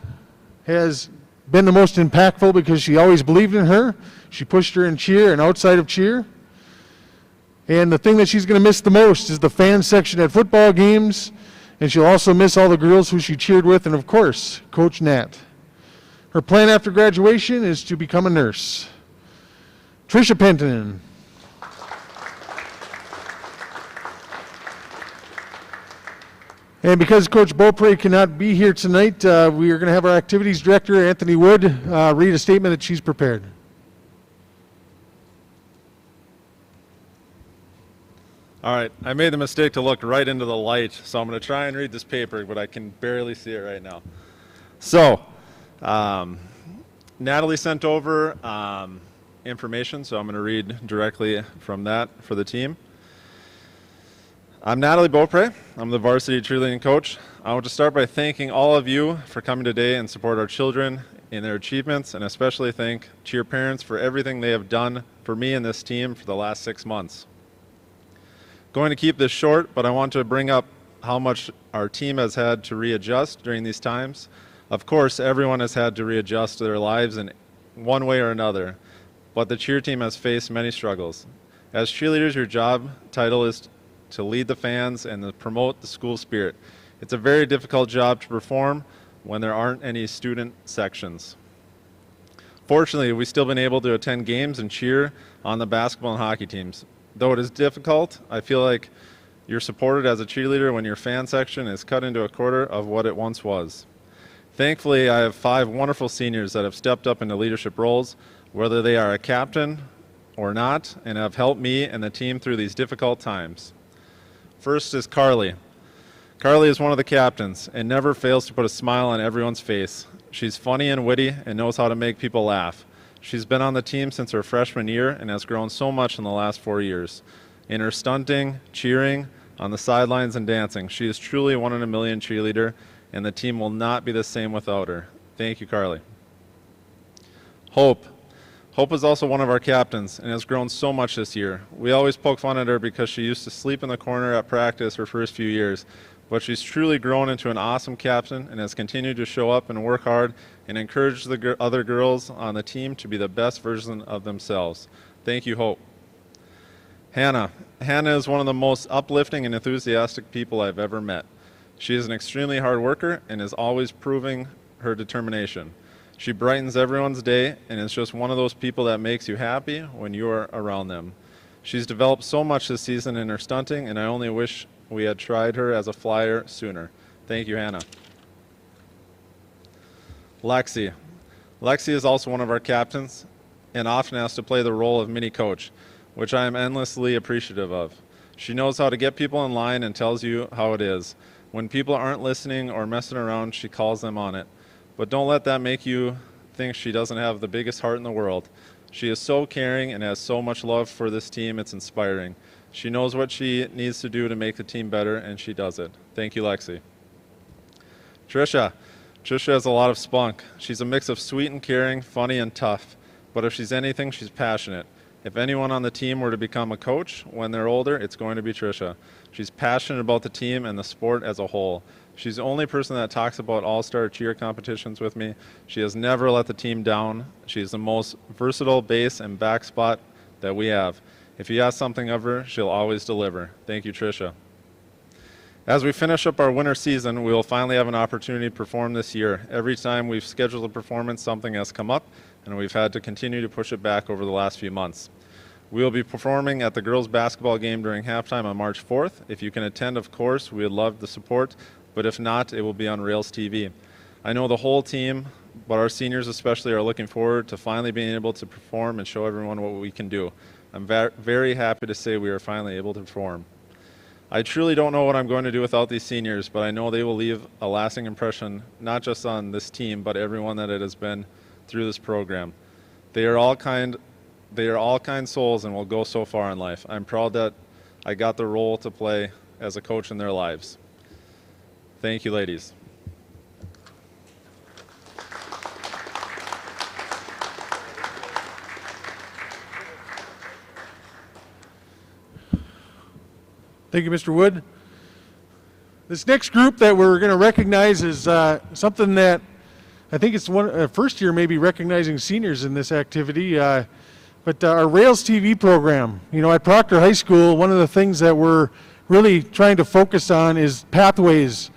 has been the most impactful because she always believed in her. She pushed her in cheer and outside of cheer. And the thing that she's going to miss the most is the fan section at football games, and she'll also miss all the girls who she cheered with, and of course, Coach Nat. Her plan after graduation is to become a nurse. Tricia Penttinen. And because Coach Beaupre cannot be here tonight, we are going to have our activities director, Anthony Wood, read a statement that she's prepared. All right, I made the mistake to look right into the light, so I'm going to try and read this paper, but I can barely see it right now. So, Natalie sent over information, so I'm going to read directly from that for the team. I'm Natalie Beaupre. I'm the varsity cheerleading coach. I want to start by thanking all of you for coming today and support our children in their achievements, and especially thank cheer parents for everything they have done for me and this team for the last 6 months. Going to keep this short, but I want to bring up how much our team has had to readjust during these times. Of course, everyone has had to readjust to their lives in one way or another, but the cheer team has faced many struggles. As cheerleaders, your job title is to lead the fans and to promote the school spirit. It's a very difficult job to perform when there aren't any student sections. Fortunately, we've still been able to attend games and cheer on the basketball and hockey teams. Though it is difficult, I feel like you're supported as a cheerleader when your fan section is cut into a quarter of what it once was. Thankfully, I have 5 wonderful seniors that have stepped up into leadership roles, whether they are a captain or not, and have helped me and the team through these difficult times. First is Carly. Carly is one of the captains and never fails to put a smile on everyone's face. She's funny and witty and knows how to make people laugh. She's been on the team since her freshman year and has grown so much in the last 4 years. In her stunting, cheering, on the sidelines, and dancing, she is truly a 1 in a million cheerleader, and the team will not be the same without her. Thank you, Carly. Hope. Hope is also one of our captains and has grown so much this year. We always poke fun at her because she used to sleep in the corner at practice her first few years, but she's truly grown into an awesome captain and has continued to show up and work hard and encourage the other girls on the team to be the best version of themselves. Thank you, Hope. Hannah. Hannah is one of the most uplifting and enthusiastic people I've ever met. She is an extremely hard worker and is always proving her determination. She brightens everyone's day and is just one of those people that makes you happy when you are around them. She's developed so much this season in her stunting, and I only wish we had tried her as a flyer sooner. Thank you, Hannah. Lexi. Lexi is also one of our captains and often has to play the role of mini coach, which I am endlessly appreciative of. She knows how to get people in line and tells you how it is. When people aren't listening or messing around, she calls them on it. But don't let that make you think she doesn't have the biggest heart in the world. She is so caring and has so much love for this team, it's inspiring. She knows what she needs to do to make the team better, and she does it. Thank you, Lexi. Trisha. Trisha has a lot of spunk. She's a mix of sweet and caring, funny and tough. But if she's anything, she's passionate. If anyone on the team were to become a coach when they're older, it's going to be Trisha. She's passionate about the team and the sport as a whole. She's the only person that talks about all-star cheer competitions with me. She has never let the team down. She's the most versatile base and back spot that we have. If you ask something of her, she'll always deliver. Thank you, Trisha. As we finish up our winter season, we will finally have an opportunity to perform this year. Every time we've scheduled a performance, something has come up, and we've had to continue to push it back over the last few months. We will be performing at the girls' basketball game during halftime on March 4th. If you can attend, of course, we would love the support, but if not, it will be on Rails TV. I know the whole team, but our seniors especially, are looking forward to finally being able to perform and show everyone what we can do. I'm very happy to say we are finally able to perform. I truly don't know what I'm going to do without these seniors, but I know they will leave a lasting impression, not just on this team, but everyone that it has been through this program. They are all kind souls and will go so far in life. I'm proud that I got the role to play as a coach in their lives. Thank you, ladies. Thank you, Mr. Wood. This next group that we're going to recognize is something that I think it's first year maybe recognizing seniors in this activity. But our Rails TV program, at Proctor High School, one of the things that we're really trying to focus on is pathways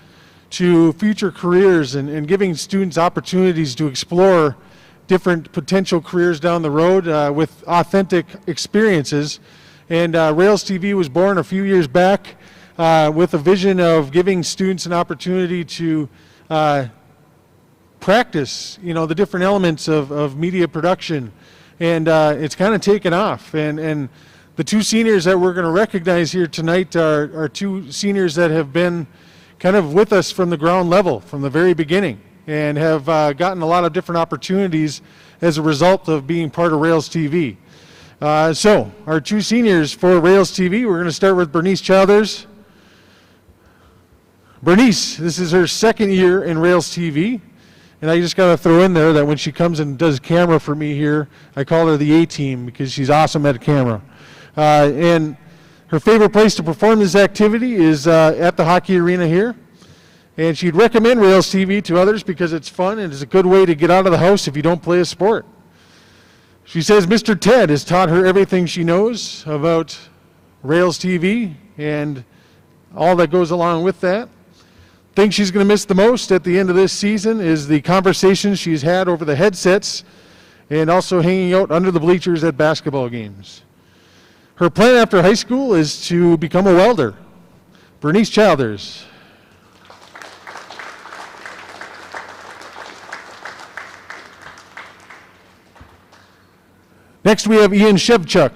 to future careers and giving students opportunities to explore different potential careers down the road with authentic experiences. And Rails TV was born a few years back with a vision of giving students an opportunity to practice, the different elements of media production. And it's kind of taken off. And the two seniors that we're going to recognize here tonight are two seniors that have been kind of with us from the ground level, from the very beginning. and have gotten a lot of different opportunities as a result of being part of Rails TV. So our two seniors for Rails TV, we're going to start with Bernice Childers. Bernice, this is her second year in Rails TV, and I just got to throw in there that when she comes and does camera for me here, I call her the A-team because she's awesome at camera. And her favorite place to perform this activity is at the hockey arena here. And she'd recommend Rails TV to others because it's fun and it's a good way to get out of the house if you don't play a sport. She says Mr. Ted has taught her everything she knows about Rails TV and all that goes along with that. Thing she's going to miss the most at the end of this season is the conversations she's had over the headsets and also hanging out under the bleachers at basketball games. Her plan after high school is to become a welder. Bernice Childers. Next we have Ian Shevchuk.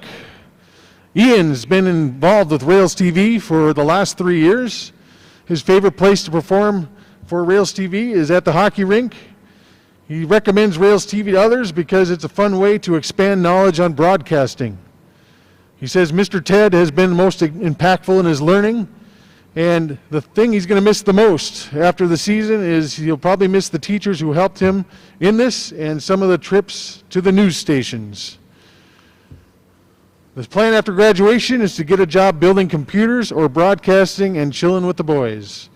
Ian's been involved with Rails TV for the last 3 years. His favorite place to perform for Rails TV is at the hockey rink. He recommends Rails TV to others because it's a fun way to expand knowledge on broadcasting. He says Mr. Ted has been most impactful in his learning, and the thing he's going to miss the most after the season is he'll probably miss the teachers who helped him in this and some of the trips to the news stations. His plan after graduation is to get a job building computers or broadcasting and chilling with the boys.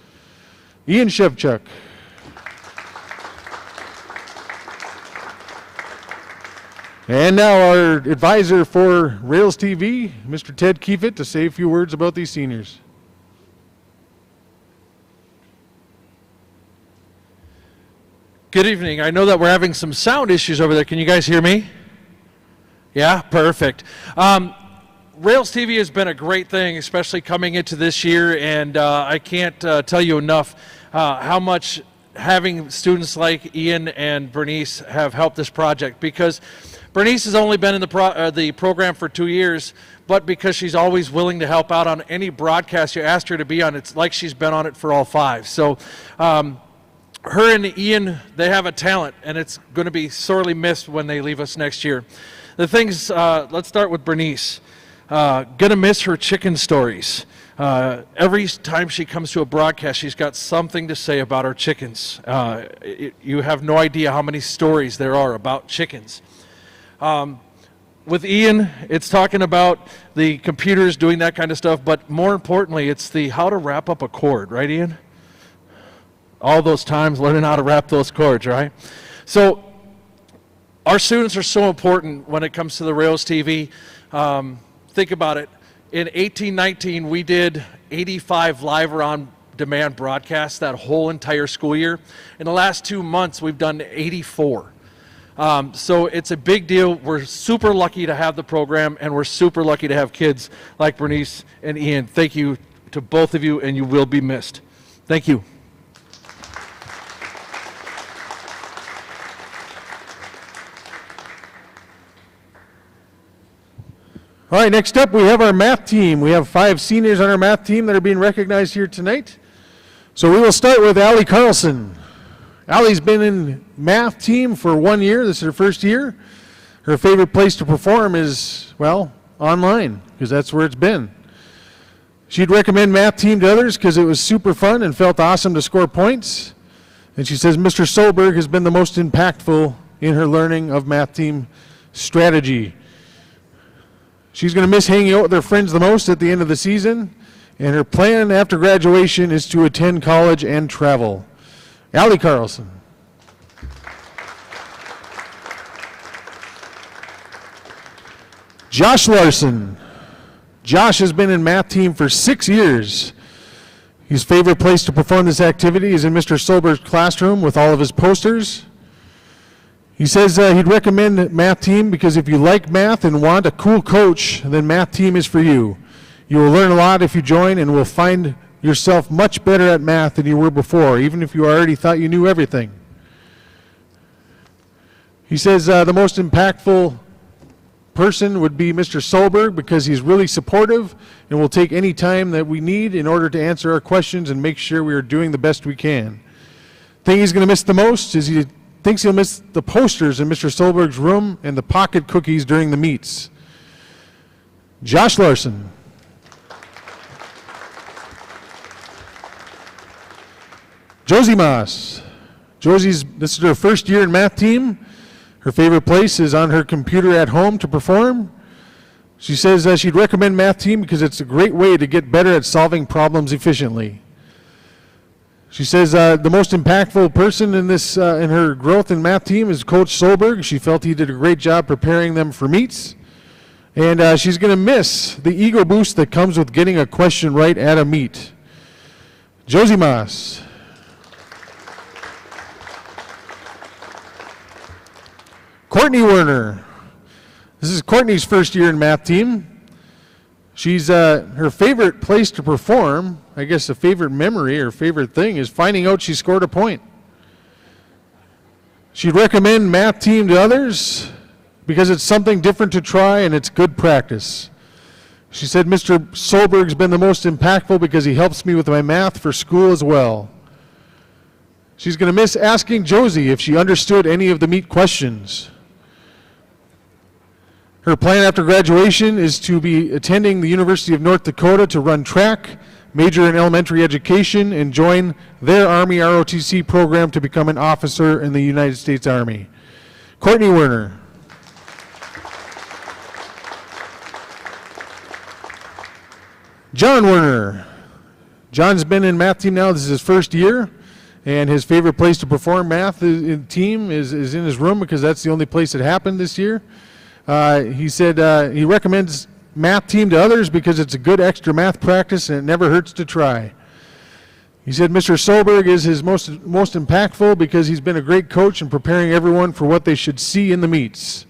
Ian Shevchuk. And now our advisor for Rails TV, Mr. Ted Kiefit, to say a few words about these seniors. Good evening. I know that we're having some sound issues over there. Can you guys hear me? Yeah, perfect. Rails TV has been a great thing, especially coming into this year, and I can't tell you enough how much having students like Ian and Bernice have helped this project, because Bernice has only been in the program for 2 years, but because she's always willing to help out on any broadcast you asked her to be on, it's like she's been on it for all 5. So her and Ian, they have a talent, and it's going to be sorely missed when they leave us next year. The things, let's start with Bernice. Gonna miss her chicken stories. Every time she comes to a broadcast, she's got something to say about our chickens. You have no idea how many stories there are about chickens. With Ian, it's talking about the computers, doing that kind of stuff, but more importantly, it's the how to wrap up a cord, right, Ian? All those times learning how to wrap those cords, right? So our students are so important when it comes to the Rails TV. Think about it. In 18-19, we did 85 live or on-demand broadcasts that whole entire school year. In the last 2 months, we've done 84. So it's a big deal. We're super lucky to have the program, and we're super lucky to have kids like Bernice and Ian. Thank you to both of you, and you will be missed. Thank you. All right, next up we have our math team. We have 5 seniors on our math team that are being recognized here tonight. So we will start with Allie Carlson. Allie's been in math team for 1 year. This is her first year. Her favorite place to perform is, well, online, because that's where it's been. She'd recommend math team to others because it was super fun and felt awesome to score points. And she says Mr. Solberg has been the most impactful in her learning of math team strategy. She's going to miss hanging out with her friends the most at the end of the season, and her plan after graduation is to attend college and travel. Allie Carlson. Josh Larson. Josh has been in math team for 6 years. His favorite place to perform this activity is in Mr. Solberg's classroom with all of his posters. He says he'd recommend math team because if you like math and want a cool coach, then math team is for you. You will learn a lot if you join and will find yourself much better at math than you were before, even if you already thought you knew everything. He says the most impactful person would be Mr. Solberg because he's really supportive and will take any time that we need in order to answer our questions and make sure we are doing the best we can. Thing he's going to miss the most is he thinks he'll miss the posters in Mr. Solberg's room and the pocket cookies during the meets. Josh Larson. Josie Moss. This is her first year in math team. Her favorite place is on her computer at home to perform. She says she'd recommend math team because it's a great way to get better at solving problems efficiently. She says the most impactful person in this in her growth in math team is Coach Solberg. She felt he did a great job preparing them for meets. And she's going to miss the ego boost that comes with getting a question right at a meet. Josie Moss. Courtney Werner. This is Courtney's first year in math team. She's her favorite place to perform, I guess a favorite memory or favorite thing is finding out she scored a point. She'd recommend math team to others because it's something different to try and it's good practice. She said Mr. Solberg's been the most impactful because he helps me with my math for school as well. She's going to miss asking Josie if she understood any of the meet questions. Her plan after graduation is to be attending the University of North Dakota to run track, major in elementary education, and join their Army ROTC program to become an officer in the United States Army. Courtney Werner. John Werner. John's been in math team now. This is his first year, and his favorite place to perform math in team is in his room because that's the only place it happened this year. He said he recommends math team to others because it's a good extra math practice and it never hurts to try. He said Mr. Solberg is his most impactful because he's been a great coach in preparing everyone for what they should see in the meets.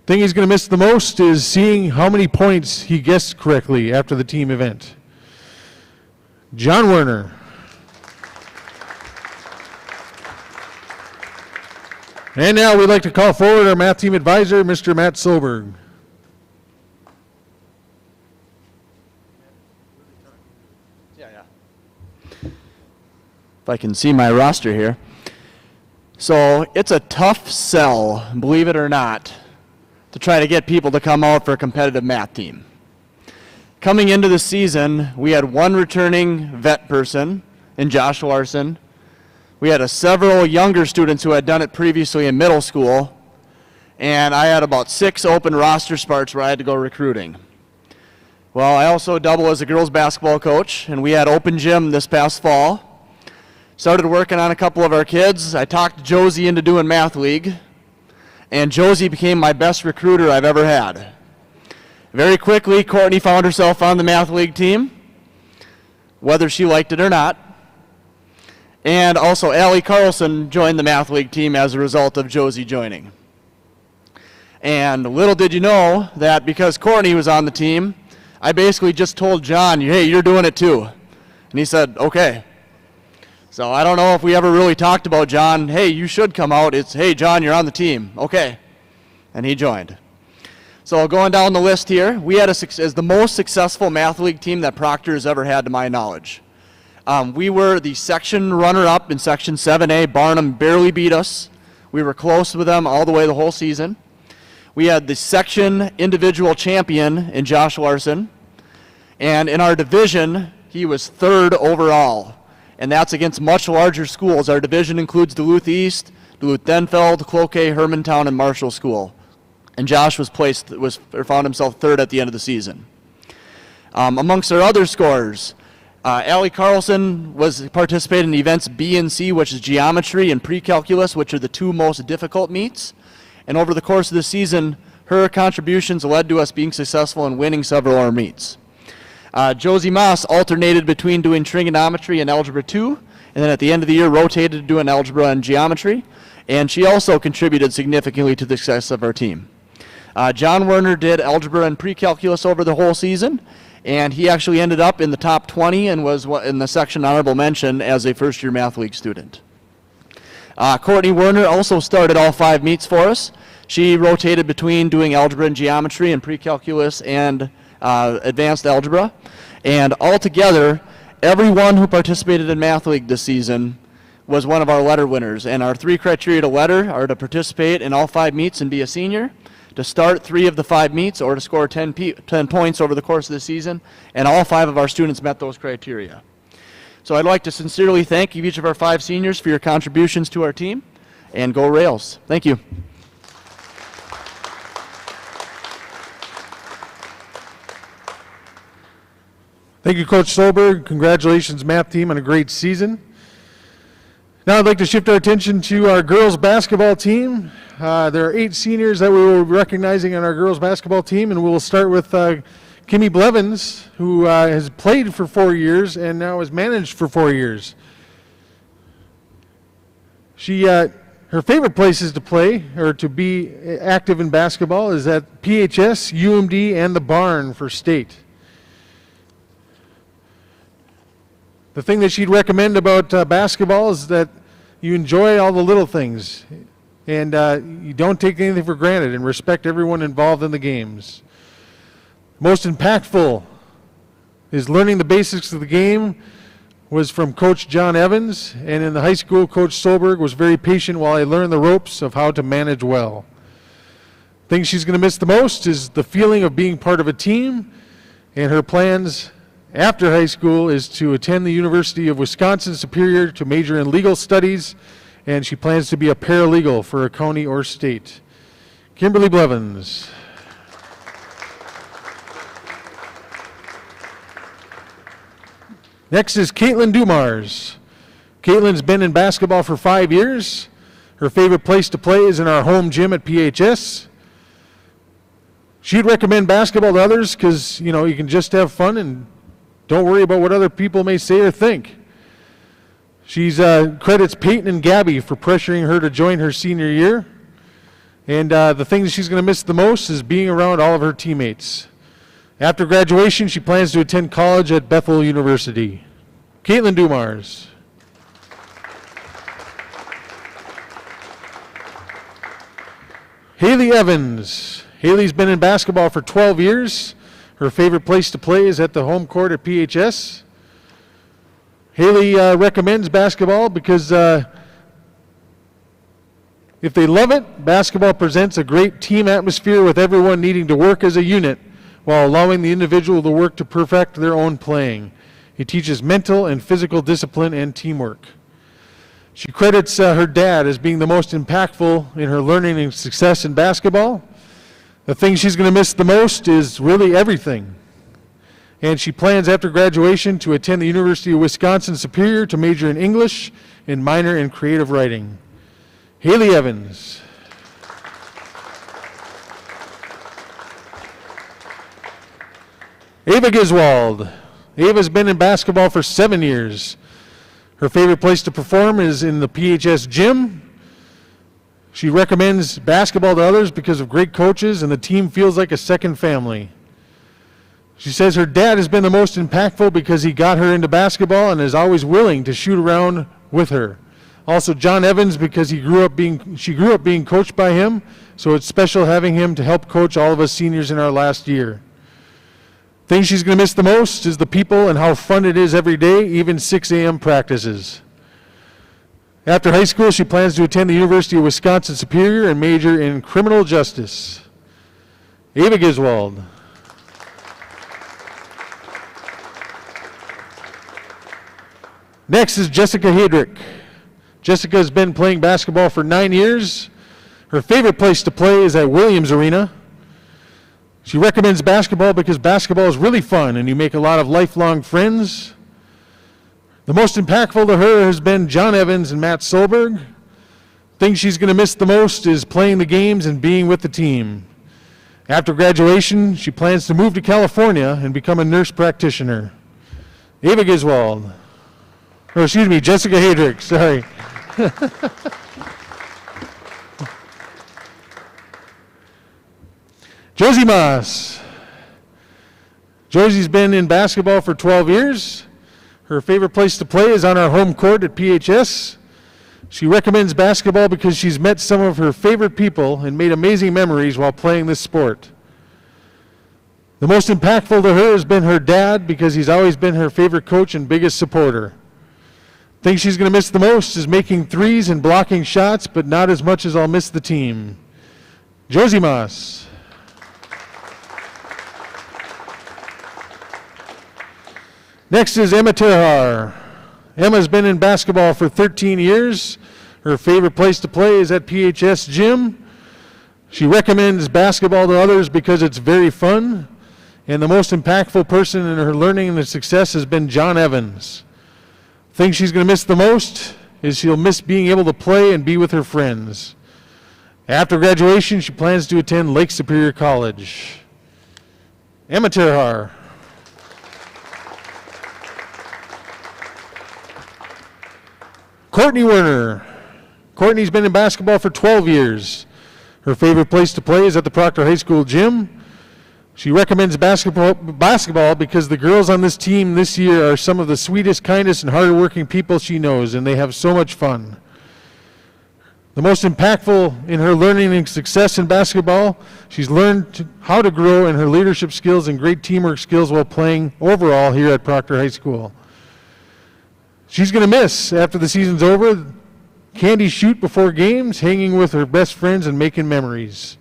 Thing he's going to miss the most is seeing how many points he guessed correctly after the team event. John Werner. And now we'd like to call forward our math team advisor, Mr. Matt Solberg. If I can see my roster here. So it's a tough sell, believe it or not, to try to get people to come out for a competitive math team. Coming into the season, we had one returning vet person in Josh Larson. We had several younger students who had done it previously in middle school, and I had about 6 open roster spots where I had to go recruiting. Well, I also double as a girls basketball coach, and we had open gym this past fall. Started working on a couple of our kids. I talked Josie into doing math league, and Josie became my best recruiter I've ever had. Very quickly, Courtney found herself on the math league team, whether she liked it or not. And also, Carlson joined the math league team as a result of Josie joining. And little did you know that because Courtney was on the team, I basically just told John, hey, you're doing it too. And he said, okay. So I don't know if we ever really talked about John, hey, you should come out. It's, hey, John, you're on the team. Okay. And he joined. So going down the list here, we had as the most successful math league team that Proctor has ever had to my knowledge. We were the section runner-up in Section 7A. Barnum barely beat us. We were close with them all the way the whole season. We had the section individual champion in Josh Larson. And in our division, he was 3rd overall. And that's against much larger schools. Our division includes Duluth East, Duluth-Denfeld, Cloquet, Hermantown, and Marshall School. And Josh found himself 3rd at the end of the season. Amongst our other scorers, Carlson participated in events B and C, which is geometry and pre-calculus, which are the 2 most difficult meets. And over the course of the season, her contributions led to us being successful in winning several of our meets. Josie Moss alternated between doing trigonometry and algebra 2, and then at the end of the year rotated to doing algebra and geometry. And she also contributed significantly to the success of our team. John Werner did algebra and pre-calculus over the whole season. And he actually ended up in the top 20 and was in the section honorable mention as a first-year math league student. Courtney Werner also started all 5 meets for us. She rotated between doing algebra and geometry and pre-calculus and advanced algebra. And altogether, everyone who participated in math league this season was one of our letter winners. And our 3 criteria to letter are to participate in all 5 meets and be a senior, to start 3 of the 5 meets, or to score 10 points over the course of the season. And all 5 of our students met those criteria. So I'd like to sincerely thank each of our 5 seniors for your contributions to our team. And go Rails. Thank you. Thank you, Coach Solberg. Congratulations, math team, on a great season. Now I'd like to shift our attention to our girls basketball team. There are 8 seniors that we will be recognizing on our girls basketball team, and we'll start with Kimmy Blevins, who has played for 4 years and now has managed for 4 years. She, her favorite places to play or to be active in basketball is at PHS, UMD, and the Barn for state. The thing that she'd recommend about basketball is that you enjoy all the little things and you don't take anything for granted and respect everyone involved in the games. Most impactful is learning the basics of the game was from Coach John Evans, and in the high school, Coach Solberg was very patient while I learned the ropes of how to manage well. Thing she's going to miss the most is the feeling of being part of a team, and her plans after high school is to attend the University of Wisconsin Superior to major in legal studies, and she plans to be a paralegal for a county or state. Kimberly Blevins. Next is Caitlyn Dumars. Caitlyn's been in basketball for 5 years. Her favorite place to play is in our home gym at PHS. She'd recommend basketball to others because, you can just have fun and don't worry about what other people may say or think. She's credits Peyton and Gabby for pressuring her to join her senior year. And the thing that she's going to miss the most is being around all of her teammates. After graduation, she plans to attend college at Bethel University. Caitlyn Dumars. Hayley Evans. Hayley's been in basketball for 12 years. Her favorite place to play is at the home court at PHS. Hayley recommends basketball because if they love it, basketball presents a great team atmosphere with everyone needing to work as a unit while allowing the individual to work to perfect their own playing. It teaches mental and physical discipline and teamwork. She credits her dad as being the most impactful in her learning and success in basketball. The thing she's going to miss the most is really everything. And she plans after graduation to attend the University of Wisconsin Superior to major in English and minor in creative writing. Hayley Evans. Ava Giswald. Ava's been in basketball for 7 years. Her favorite place to perform is in the PHS gym. She recommends basketball to others because of great coaches and the team feels like a second family. She says her dad has been the most impactful because he got her into basketball and is always willing to shoot around with her. Also John Evans because she grew up being coached by him, so it's special having him to help coach all of us seniors in our last year. Thing she's going to miss the most is the people and how fun it is every day, even 6 a.m. practices. After high school, she plans to attend the University of Wisconsin Superior and major in criminal justice. Ava Giswald. Next is Jessica Hedrick. Jessica has been playing basketball for 9 years. Her favorite place to play is at Williams Arena. She recommends basketball because basketball is really fun and you make a lot of lifelong friends. The most impactful to her has been John Evans and Matt Solberg. Thing she's going to miss the most is playing the games and being with the team. After graduation, she plans to move to California and become a nurse practitioner. Ava Giswald. Jessica Hedrick, sorry. Josie Moss. Josie's been in basketball for 12 years. Her favorite place to play is on our home court at PHS. She recommends basketball because she's met some of her favorite people and made amazing memories while playing this sport. The most impactful to her has been her dad because he's always been her favorite coach and biggest supporter. Thing she's going to miss the most is making threes and blocking shots, but not as much as I'll miss the team. Josie Moss. Next is Emma Terhar. Emma's been in basketball for 13 years. Her favorite place to play is at PHS Gym. She recommends basketball to others because it's very fun. And the most impactful person in her learning and success has been John Evans. Thing she's going to miss the most is she'll miss being able to play and be with her friends. After graduation, she plans to attend Lake Superior College. Emma Terhar. Courtney Werner. Courtney's been in basketball for 12 years. Her favorite place to play is at the Proctor High School gym. She recommends basketball because the girls on this team this year are some of the sweetest, kindest, and hardest-working people she knows, and they have so much fun. The most impactful in her learning and success in basketball, she's learned how to grow in her leadership skills and great teamwork skills while playing overall here at Proctor High School. She's going to miss, after the season's over, candy shoot before games, hanging with her best friends, and making memories.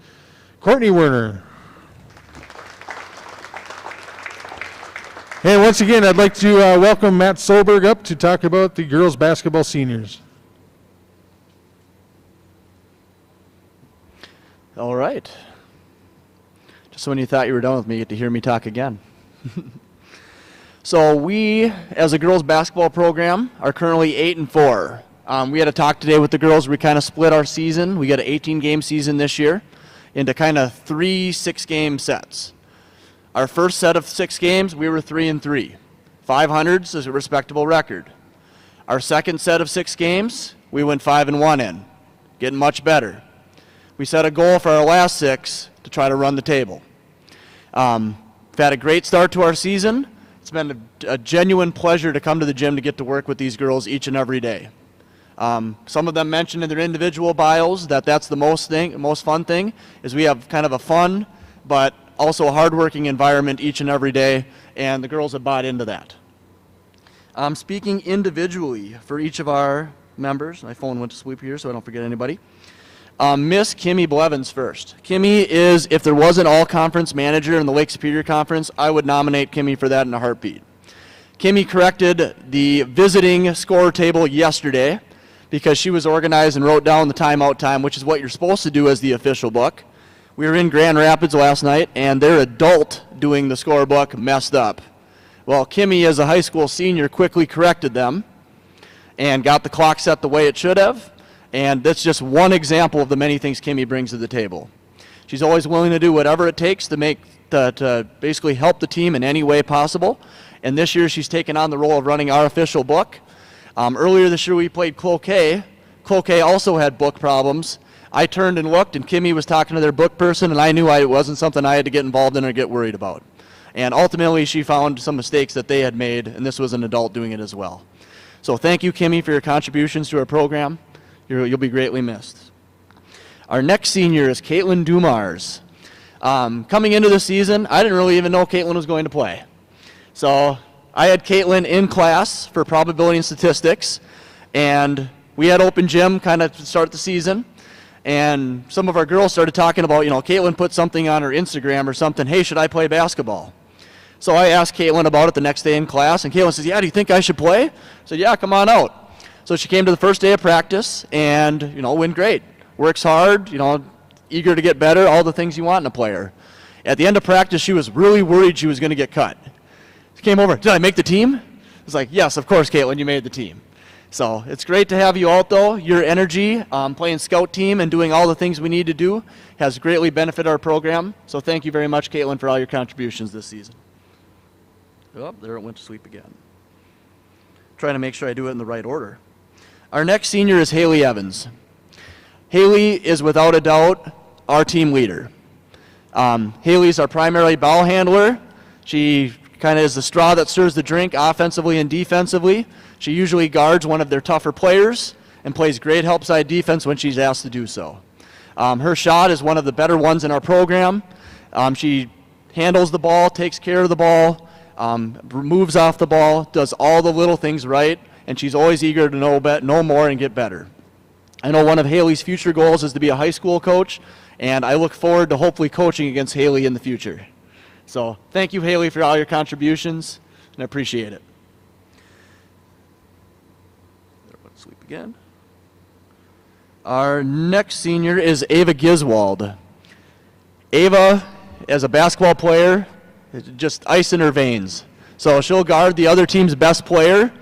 Courtney Werner. And once again, I'd like to welcome Matt Solberg up to talk about the girls basketball seniors. All right. Just when you thought you were done with me, you get to hear me talk again. So we, as a girls basketball program, are currently 8-4. We had a talk today with the girls. We kind of split our season. We got an 18-game season this year into kind of 3 6-game sets. Our first set of 6 games, we were 3-3. 500s is a respectable record. Our second set of 6 games, we went 5-1 in, getting much better. We set a goal for our last 6 to try to run the table. We've had a great start to our season. It's been a genuine pleasure to come to the gym to get to work with these girls each and every day. Some of them mentioned in their individual bios that that's the most fun thing, is we have kind of a fun but also a hardworking environment each and every day, and the girls have bought into that. Speaking individually for each of our members, my phone went to sleep here so I don't forget anybody. Miss Kimmy Blevins first. Kimmy is, if there was an all-conference manager in the Lake Superior Conference, I would nominate Kimmy for that in a heartbeat. Kimmy corrected the visiting score table yesterday because she was organized and wrote down the timeout time, which is what you're supposed to do as the official book. We were in Grand Rapids last night, and their adult doing the scorebook messed up. Well, Kimmy, as a high school senior, quickly corrected them and got the clock set the way it should have. And that's just one example of the many things Kimmy brings to the table. She's always willing to do whatever it takes to basically help the team in any way possible. And this year she's taken on the role of running our official book. Earlier this year we played Cloquet. Cloquet also had book problems. I turned and looked, and Kimmy was talking to their book person, and I knew it wasn't something I had to get involved in or get worried about. And ultimately she found some mistakes that they had made, and this was an adult doing it as well. So thank you, Kimmy, for your contributions to our program. You'll be greatly missed. Our next senior is Caitlyn Dumars. Coming into the season, I didn't really even know Caitlyn was going to play. So I had Caitlyn in class for probability and statistics, and we had open gym kind of to start the season. And some of our girls started talking about, Caitlyn put something on her Instagram or something, hey, should I play basketball? So I asked Caitlyn about it the next day in class, and Caitlyn says, yeah, do you think I should play? I said, yeah, come on out. So she came to the first day of practice and, went great. Works hard, eager to get better, all the things you want in a player. At the end of practice, she was really worried she was going to get cut. She came over, did I make the team? I was like, yes, of course, Caitlyn, you made the team. So it's great to have you out, though. Your energy, playing scout team and doing all the things we need to do has greatly benefited our program. So thank you very much, Caitlyn, for all your contributions this season. Oh, there it went to sleep again. Trying to make sure I do it in the right order. Our next senior is Hayley Evans. Hayley is without a doubt our team leader. Hayley's our primary ball handler. She kind of is the straw that stirs the drink offensively and defensively. She usually guards one of their tougher players and plays great help side defense when she's asked to do so. Her shot is one of the better ones in our program. She handles the ball, takes care of the ball, moves off the ball, does all the little things right, and she's always eager to know more and get better. I know one of Hayley's future goals is to be a high school coach, and I look forward to hopefully coaching against Hayley in the future. So thank you, Hayley, for all your contributions, and I appreciate it. Sleep again. Our next senior is Ava Giswald. Ava, as a basketball player, is just ice in her veins. So she'll guard the other team's best player,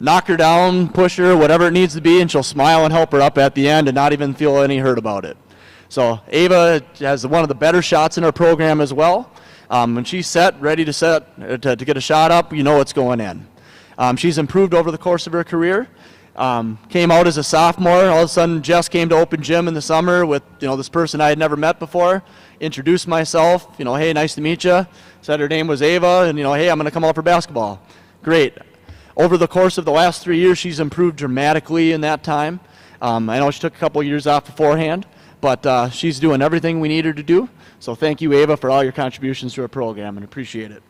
knock her down, push her, whatever it needs to be, and she'll smile and help her up at the end and not even feel any hurt about it. So Ava has one of the better shots in our program as well. When she's set, ready to get a shot up, you know what's going in. She's improved over the course of her career. Came out as a sophomore. All of a sudden, Jess came to open gym in the summer with this person I had never met before. Introduced myself. Hey, nice to meet you. Said her name was Ava, and hey, I'm going to come out for basketball. Great. Over the course of the last 3 years, she's improved dramatically in that time. I know she took a couple years off beforehand, but she's doing everything we need her to do. So thank you, Ava, for all your contributions to our program, and appreciate it.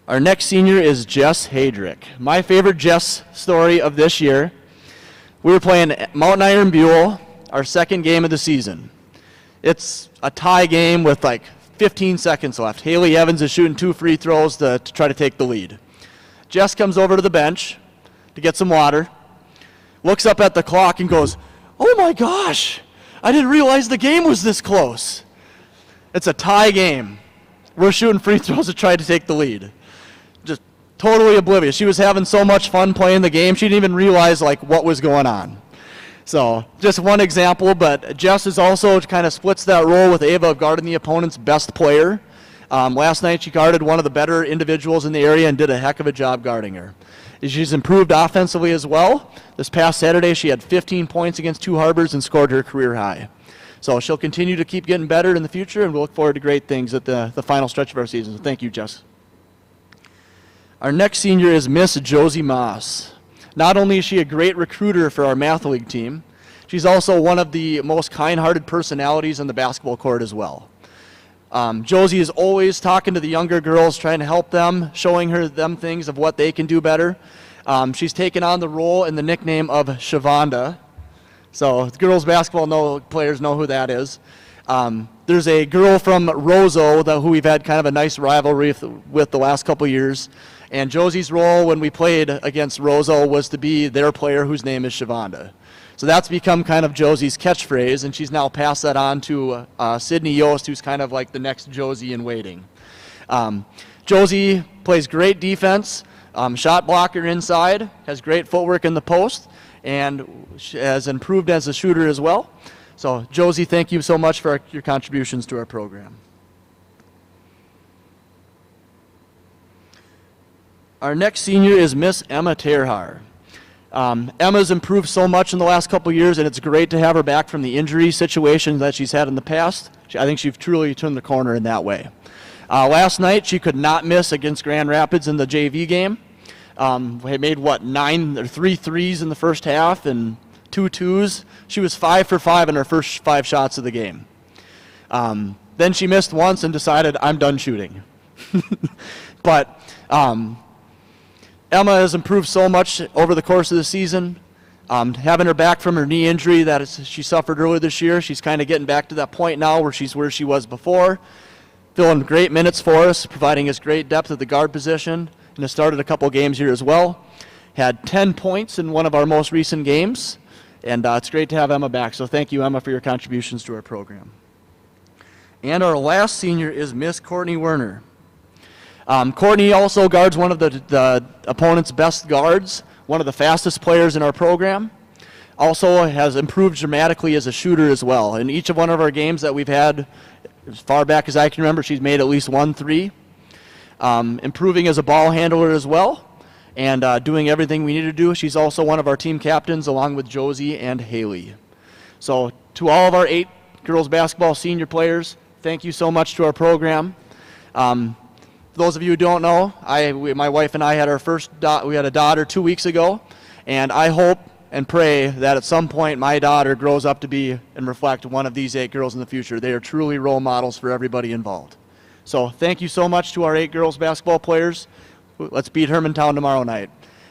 Our next senior is Jess Hedrick. My favorite Jess story of this year, we were playing Mountain Iron Buell, our second game of the season. It's a tie game with like 15 seconds left. Hayley Evans is shooting 2 free throws to try to take the lead. Jess comes over to the bench to get some water, looks up at the clock and goes, "Oh my gosh, I didn't realize the game was this close." It's a tie game. We're shooting free throws to try to take the lead. Just totally oblivious. She was having so much fun playing the game, she didn't even realize what was going on. So just one example, but Jess is also kind of splits that role with Ava of guarding the opponent's best player. Last night she guarded one of the better individuals in the area and did a heck of a job guarding her. She's improved offensively as well. This past Saturday she had 15 points against 2 Harbors and scored her career high. So she'll continue to keep getting better in the future, and we'll look forward to great things at the final stretch of our season. So thank you, Jess. Our next senior is Miss Josie Moss. Not only is she a great recruiter for our math league team, she's also one of the most kind-hearted personalities on the basketball court as well. Josie is always talking to the younger girls, trying to help them, showing them things of what they can do better. She's taken on the role and the nickname of Shavonda. So girls basketball players know who that is. There's a girl from Roseau who we've had kind of a nice rivalry with the last couple years. And Josie's role when we played against Roseau was to be their player whose name is Shavonda. So that's become kind of Josie's catchphrase, and she's now passed that on to Sydney Yost, who's kind of like the next Josie in waiting. Josie plays great defense, shot blocker inside, has great footwork in the post, and has improved as a shooter as well. So Josie, thank you so much for your contributions to our program. Our next senior is Miss Emma Terhar. Emma's improved so much in the last couple of years, and it's great to have her back from the injury situation that she's had in the past. I think she's truly turned the corner in that way. Last night, she could not miss against Grand Rapids in the JV game. We made, 3 threes in the first half and 2 twos. She was 5 for 5 in her first 5 shots of the game. Then she missed once and decided, I'm done shooting. But Emma has improved so much over the course of the season. Having her back from her knee injury that she suffered earlier this year, she's kind of getting back to that point now where she's where she was before. Filling great minutes for us, providing us great depth at the guard position, and has started a couple games here as well. Had 10 points in one of our most recent games, and it's great to have Emma back. So thank you, Emma, for your contributions to our program. And our last senior is Miss Courtney Werner. Courtney also guards one of the opponent's best guards, one of the fastest players in our program. Also has improved dramatically as a shooter as well. In each of one of our games that we've had, as far back as I can remember, she's made at least 1 3. Improving as a ball handler as well, and doing everything we need to do. She's also one of our team captains along with Josie and Hayley. So to all of our 8 girls basketball senior players, thank you so much to our program. For those of you who don't know, my wife and I had we had a daughter 2 weeks ago, and I hope and pray that at some point my daughter grows up to be and reflect one of these 8 girls in the future. They are truly role models for everybody involved. So thank you so much to our 8 girls basketball players. Let's beat Hermantown tomorrow night.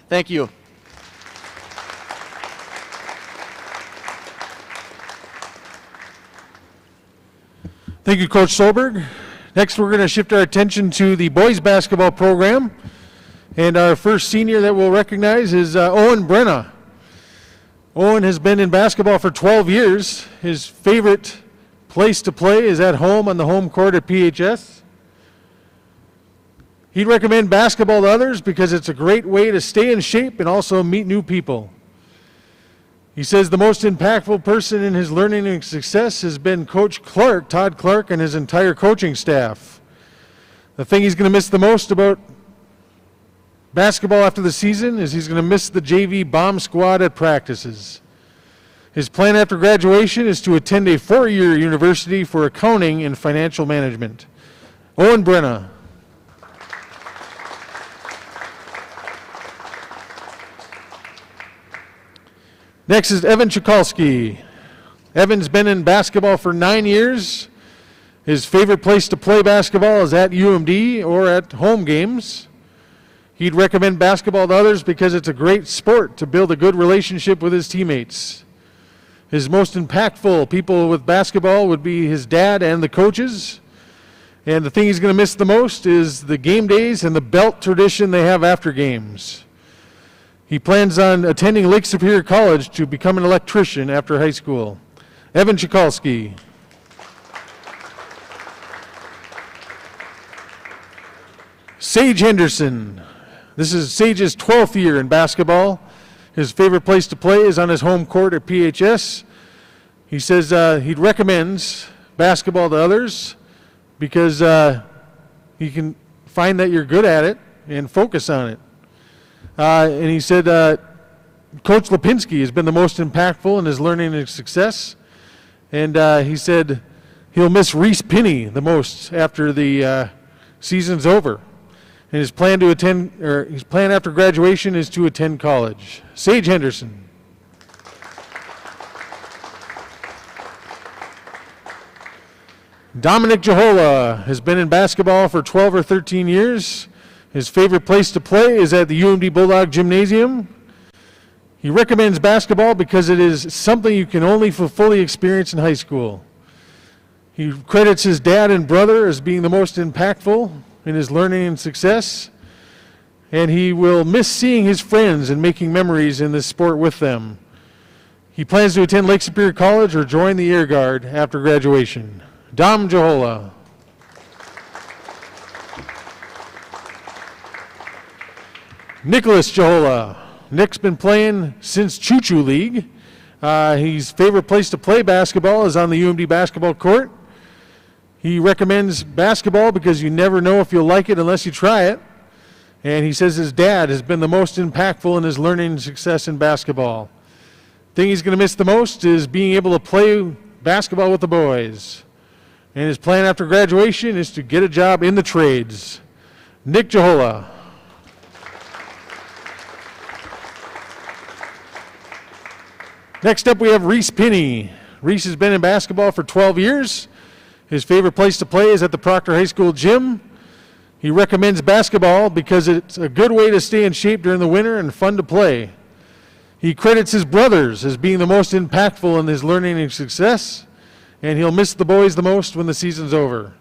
Thank you. Thank you, Coach Solberg. Next, we're going to shift our attention to the boys basketball program. And our first senior that we'll recognize is Owen Brenna. Owen has been in basketball for 12 years. His favorite place to play is at home on the home court at PHS. He'd recommend basketball to others because it's a great way to stay in shape and also meet new people. He says the most impactful person in his learning and success has been Coach Clark, Todd Clark, and his entire coaching staff. The thing he's going to miss the most about basketball after the season is he's going to miss the JV bomb squad at practices. His plan after graduation is to attend a 4-year university for accounting and financial management. Owen Brenna. Next is Evan Chukalski. Evan's been in basketball for 9 years. His favorite place to play basketball is at UMD or at home games. He'd recommend basketball to others because it's a great sport to build a good relationship with his teammates. His most impactful people with basketball would be his dad and the coaches. And the thing he's going to miss the most is the game days and the belt tradition they have after games. He plans on attending Lake Superior College to become an electrician after high school. Evan Chukalski. Sage Henderson. This is Sage's 12th year in basketball. His favorite place to play is on his home court at PHS. He says he recommends basketball to others because he can find that you're good at it and focus on it. And he said Coach Lipinski has been the most impactful in his learning and success. And he said he'll miss Reese Penny the most after the season's over. And his plan after graduation is to attend college. Sage Henderson. Dominic Jahola has been in basketball for 12 or 13 years. His favorite place to play is at the UMD Bulldog Gymnasium. He recommends basketball because it is something you can only fully experience in high school. He credits his dad and brother as being the most impactful in his learning and success, and he will miss seeing his friends and making memories in this sport with them. He plans to attend Lake Superior College or join the Air Guard after graduation. Dom Jahola. Nicholas Jahola. Nick's been playing since Choo Choo League. His favorite place to play basketball is on the UMD basketball court. He recommends basketball because you never know if you'll like it unless you try it. And he says his dad has been the most impactful in his learning and success in basketball. The thing he's going to miss the most is being able to play basketball with the boys. And his plan after graduation is to get a job in the trades. Nick Jahola. Next up we have Reese Penny. Reese has been in basketball for 12 years. His favorite place to play is at the Proctor High School gym. He recommends basketball because it's a good way to stay in shape during the winter and fun to play. He credits his brothers as being the most impactful in his learning and success, and he'll miss the boys the most when the season's over.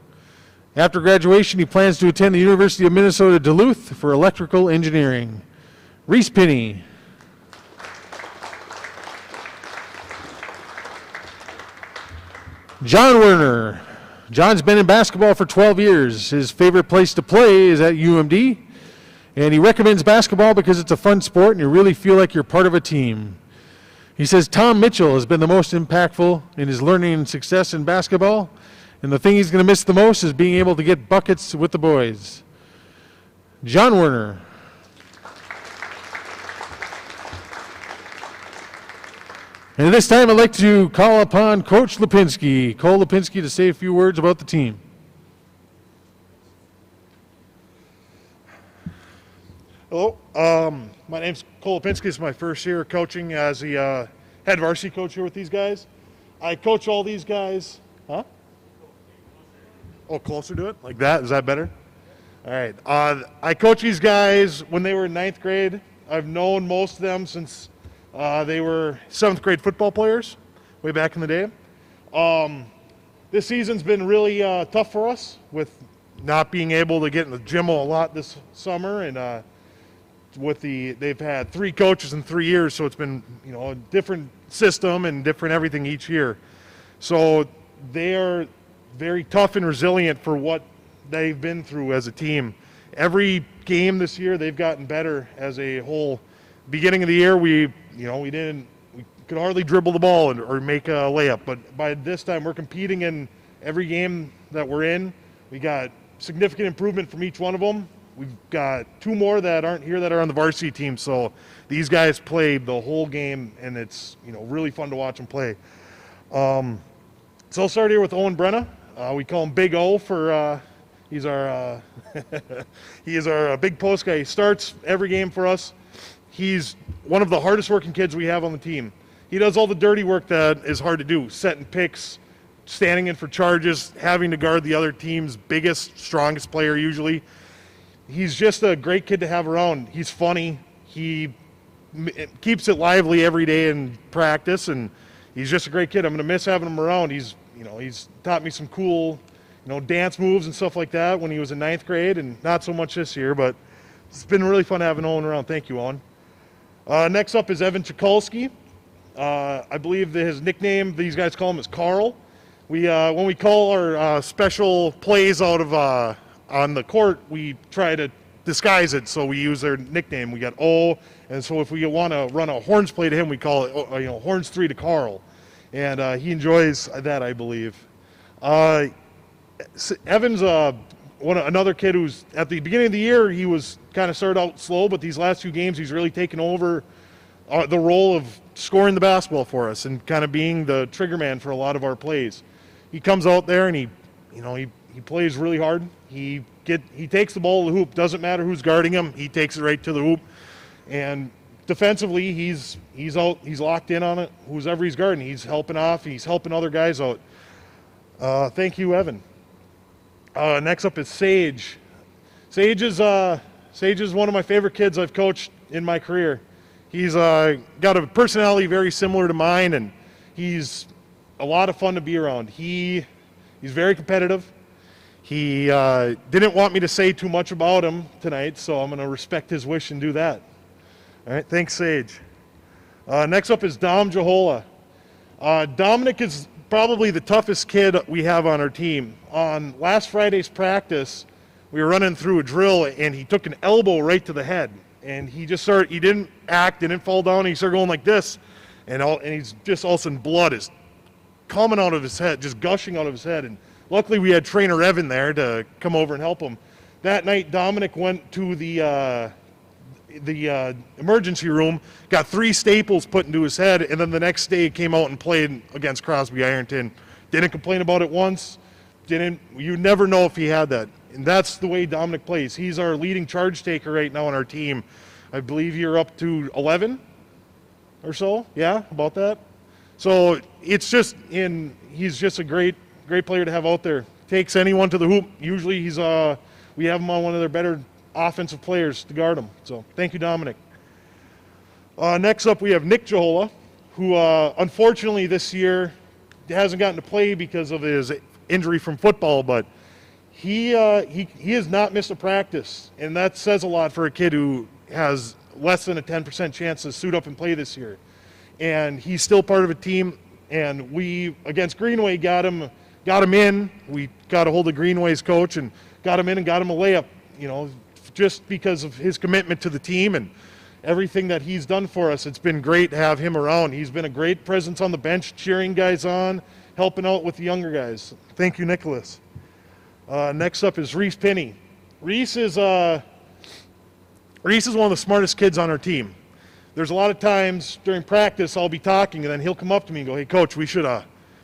After graduation, he plans to attend the University of Minnesota Duluth for electrical engineering. Reese Penny. John Werner. John's been in basketball for 12 years. His favorite place to play is at UMD, and he recommends basketball because it's a fun sport and you really feel like you're part of a team. He says Tom Mitchell has been the most impactful in his learning and success in basketball, and the thing he's going to miss the most is being able to get buckets with the boys. John Werner. And at this time, I'd like to call upon Coach Lipinski, Cole Lipinski, to say a few words about the team. Hello, my name's Cole Lipinski. It's my first year coaching as the head varsity coach here with these guys. I coach all these guys. Huh? Oh, closer to it? Like that? Is that better? All right. I coach these guys when they were in 9th grade. I've known most of them since they were 7th grade football players way back in the day. This season's been really tough for us with not being able to get in the gym a lot this summer, and they've had 3 coaches in 3 years, so it's been a different system and different everything each year. So they are very tough and resilient for what they've been through as a team. Every game this year, they've gotten better as a whole. Beginning of the year, we could hardly dribble the ball or make a layup, but by this time, we're competing in every game that we're in. We got significant improvement from each one of them. We've got 2 more that aren't here that are on the varsity team, so these guys played the whole game, and it's really fun to watch them play. So I'll start here with Owen Brenna. We call him Big O for he's our he is our big post guy. He starts every game for us. He's one of the hardest working kids we have on the team. He does all the dirty work that is hard to do, setting picks, standing in for charges, having to guard the other team's biggest, strongest player usually. He's just a great kid to have around. He's funny. He keeps it lively every day in practice, and he's just a great kid. I'm going to miss having him around. He's taught me some cool, dance moves and stuff like that when he was in 9th grade, and not so much this year, but it's been really fun having Owen around. Thank you, Owen. Next up is Evan Chikulski. I believe that his nickname, these guys call him, is Carl. When we call our special plays out of on the court, we try to disguise it, so we use their nickname. We got O, and so if we want to run a horns play to him, we call it horns 3 to Carl, and he enjoys that, I believe. Evan's another kid who's at the beginning of the year he was kind of started out slow, but these last 2 games he's really taken over the role of scoring the basketball for us and kind of being the trigger man for a lot of our plays. He comes out there and he plays really hard. He takes the ball to the hoop. Doesn't matter who's guarding him. He takes it right to the hoop. And defensively, he's locked in on it. Whoever he's guarding, he's helping off. He's helping other guys out. Thank you, Evan. Next up is Sage. Sage is one of my favorite kids I've coached in my career. He's got a personality very similar to mine, and he's a lot of fun to be around. He's very competitive. He didn't want me to say too much about him tonight, so I'm going to respect his wish and do that. All right, thanks, Sage. Next up is Dom Jahola. Dominic is probably the toughest kid we have on our team. On last Friday's practice, we were running through a drill, and he took an elbow right to the head. And he didn't act, didn't fall down, he started going like this. And he's just all of a sudden blood is coming out of his head, just gushing out of his head. And luckily we had trainer Evan there to come over and help him. That night, Dominic went to the emergency room, got 3 staples put into his head, and then the next day came out and played against Crosby Ironton. Didn't complain about it once. You never know if he had that. And that's the way Dominic plays. He's our leading charge taker right now on our team. I believe you're up to 11 or so. Yeah, about that. So he's just a great player to have out there. Takes anyone to the hoop. Usually we have him on one of their better offensive players to guard him. So thank you, Dominic. Next up, we have Nick Jahola, who unfortunately this year hasn't gotten to play because of his injury from football, but he has not missed a practice, and that says a lot for a kid who has less than a 10% chance to suit up and play this year. And he's still part of a team, and we, against Greenway, got him in. We got a hold of Greenway's coach and got him in and got him a layup, just because of his commitment to the team and everything that he's done for us. It's been great to have him around. He's been a great presence on the bench, cheering guys on, helping out with the younger guys. Thank you, Nicholas. Next up is Reese Penny. Reese is one of the smartest kids on our team. There's a lot of times during practice I'll be talking, and then he'll come up to me and go, "Hey, Coach, we should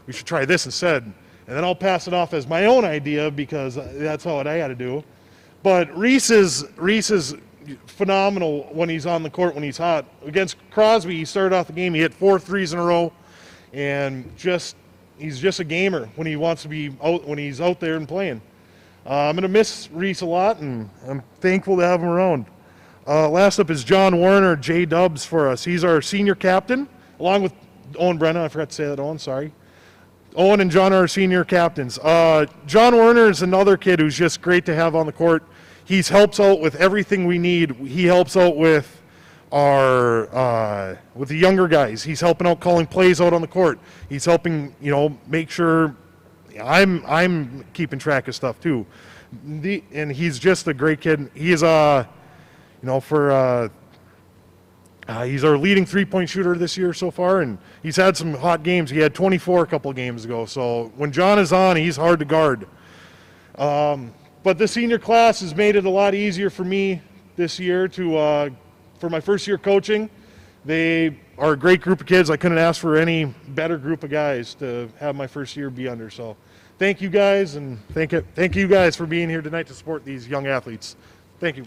try this instead." And then I'll pass it off as my own idea because that's all I got to do. But Reese is phenomenal when he's on the court, when he's hot. Against Crosby, he started off the game, he hit 4 threes in a row, and he's just a gamer when he wants to be out, when he's out there and playing. I'm going to miss Reese a lot, and I'm thankful to have him around. Last up is John Werner, J-Dubs for us. He's our senior captain, along with Owen Brenna. I forgot to say that, Owen, sorry. Owen and John are our senior captains. John Werner is another kid who's just great to have on the court. He helps out with everything we need. He helps out with with the younger guys. He's helping out calling plays out on the court. He's helping, make sure I'm keeping track of stuff too. And he's just a great kid. He is he's our leading three-point shooter this year so far, and he's had some hot games. He had 24 a couple of games ago. So when John is on, he's hard to guard. But the senior class has made it a lot easier for me this year for my first year coaching. They are a great group of kids. I couldn't ask for any better group of guys to have my first year be under. So thank you guys, and thank you guys for being here tonight to support these young athletes. Thank you.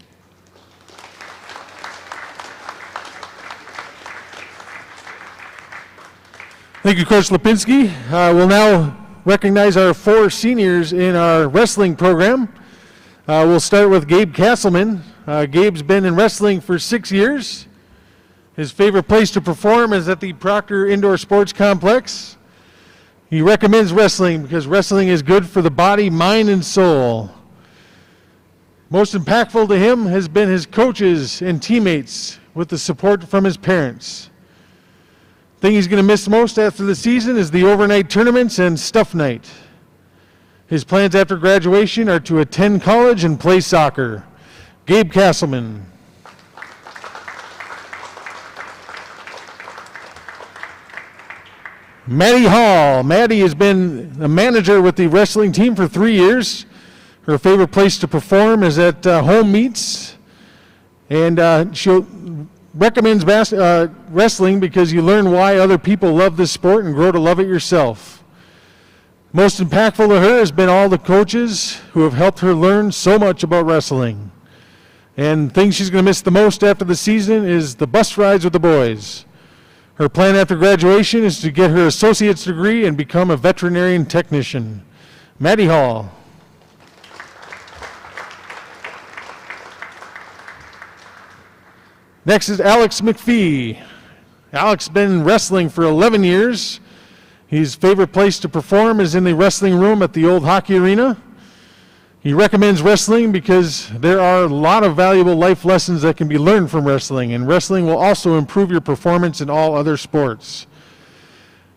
Thank you, Coach Lipinski. We'll now recognize our 4 seniors in our wrestling program. We'll start with Gabe Castleman. Gabe's been in wrestling for 6 years. His favorite place to perform is at the Proctor Indoor Sports Complex. He recommends wrestling because wrestling is good for the body, mind, and soul. Most impactful to him has been his coaches and teammates with the support from his parents. Thing he's going to miss most after the season is the overnight tournaments and stuff night. His plans after graduation are to attend college and play soccer. Gabe Castleman. Maddie Hall. Maddie has been a manager with the wrestling team for 3 years. Her favorite place to perform is at home meets, and she'll recommends wrestling because you learn why other people love this sport and grow to love it yourself. Most impactful to her has been all the coaches who have helped her learn so much about wrestling. And thing she's going to miss the most after the season is the bus rides with the boys. Her plan after graduation is to get her associate's degree and become a veterinarian technician. Maddie Hall. Next is Alex McPhee. Alex has been wrestling for 11 years. His favorite place to perform is in the wrestling room at the old hockey arena. He recommends wrestling because there are a lot of valuable life lessons that can be learned from wrestling, and wrestling will also improve your performance in all other sports.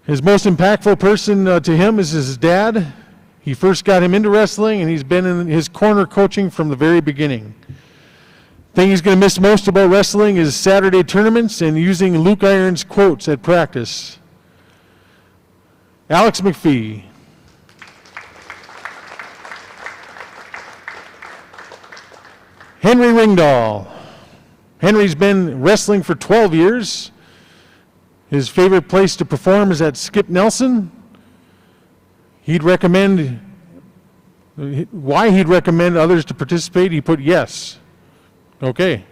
His most impactful person to him is his dad. He first got him into wrestling, and he's been in his corner coaching from the very beginning. Thing he's going to miss most about wrestling is Saturday tournaments and using Luke Iron's quotes at practice. Alex McPhee. Henry Ringdahl. Henry's been wrestling for 12 years. His favorite place to perform is at Skip Nelson. Why he'd recommend others to participate, he put yes. Okay.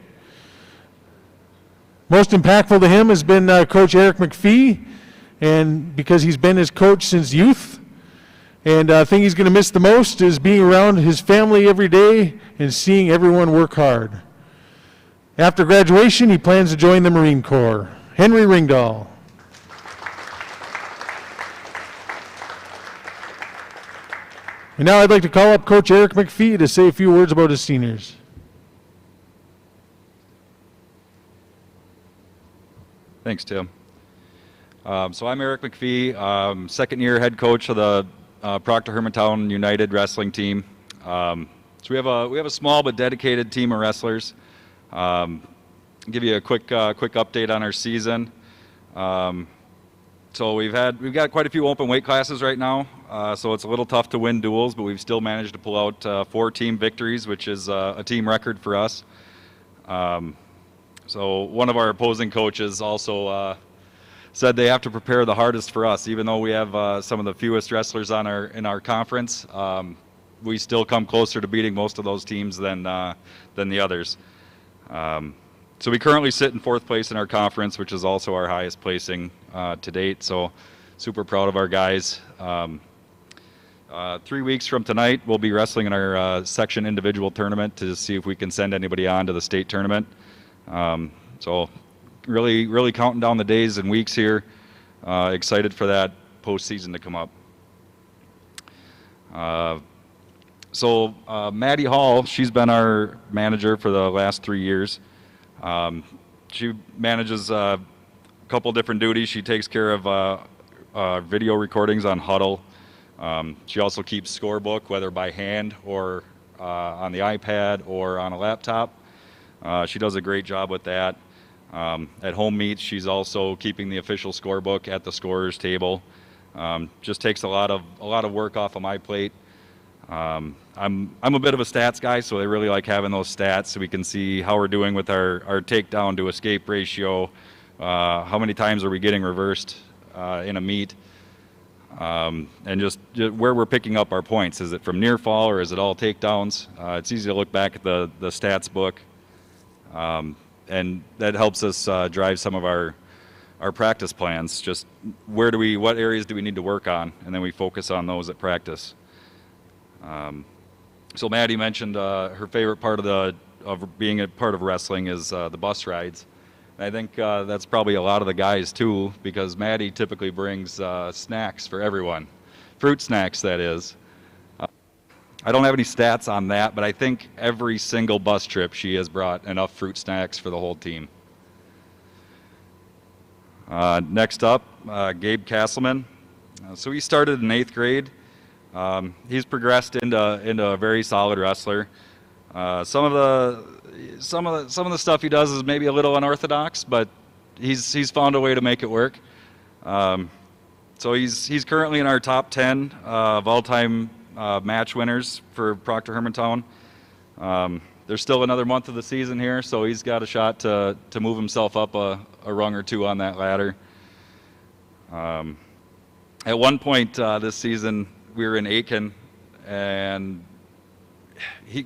Most impactful to him has been Coach Eric McPhee, and because he's been his coach since youth. And the thing he's going to miss the most is being around his family every day and seeing everyone work hard. After graduation, he plans to join the Marine Corps. Henry Ringdahl. And now I'd like to call up Coach Eric McPhee to say a few words about his seniors. Thanks, Tim. So I'm Eric McPhee, second-year head coach of the Proctor Hermantown United wrestling team. So we have a small but dedicated team of wrestlers. Give you a quick update on our season. So we've got quite a few open weight classes right now. So it's a little tough to win duels, but we've still managed to pull out 4 team victories, which is a team record for us. So one of our opposing coaches also said they have to prepare the hardest for us, even though we have some of the fewest wrestlers in our conference. We still come closer to beating most of those teams than the others. So we currently sit in 4th place in our conference, which is also our highest placing to date. So super proud of our guys. 3 weeks from tonight, we'll be wrestling in our section individual tournament to see if we can send anybody on to the state tournament. So really counting down the days and weeks here. Excited for that postseason to come up. So Maddie Hall, she's been our manager for the last 3 years. She manages a couple different duties. She takes care of video recordings on Huddle. She also keeps scorebook, whether by hand or on the iPad or on a laptop. She does a great job with that. At home meets, she's also keeping the official scorebook at the scorer's table. Just takes a lot of work off of my plate. I'm a bit of a stats guy, so I really like having those stats so we can see how we're doing with our takedown to escape ratio. How many times are we getting reversed in a meet? And just where we're picking up our points. Is it from near fall or is it all takedowns? It's easy to look back at the stats book. And that helps us drive some of our practice plans. Just what areas do we need to work on, and then we focus on those at practice. So Maddie mentioned her favorite part of being a part of wrestling is the bus rides. And I think that's probably a lot of the guys too, because Maddie typically brings snacks for everyone, fruit snacks that is. I don't have any stats on that, but I think every single bus trip she has brought enough fruit snacks for the whole team. Next up, Gabe Castleman. So he started in 8th grade. He's progressed into a very solid wrestler. Some of the stuff he does is maybe a little unorthodox, but he's found a way to make it work. So he's currently in our top 10 of all-time match winners for Proctor Hermantown. There's still another month of the season here, so he's got a shot to move himself up a rung or two on that ladder. At one point this season, we were in Aiken, and he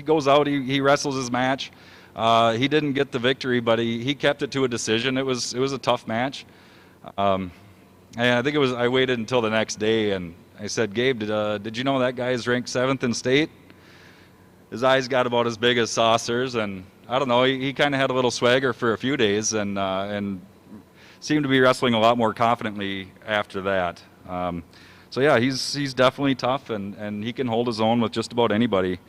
goes out, he wrestles his match. He didn't get the victory, but he kept it to a decision. It was a tough match. And I think I waited until the next day, and I said, Gabe, did you know that guy is ranked 7th in state? His eyes got about as big as saucers, and I don't know, he kind of had a little swagger for a few days, and seemed to be wrestling a lot more confidently after that. So yeah, he's definitely tough, and he can hold his own with just about anybody.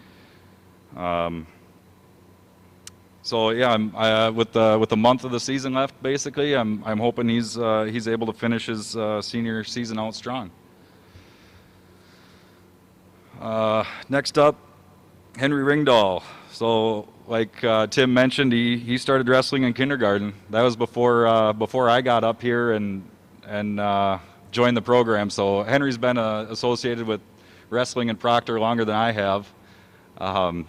So yeah, with a month of the season left, basically, I'm hoping he's able to finish his senior season out strong. Next up, Henry Ringdahl. So like Tim mentioned, he started wrestling in kindergarten. That was before I got up here and joined the program. So Henry's been associated with wrestling in Proctor longer than I have.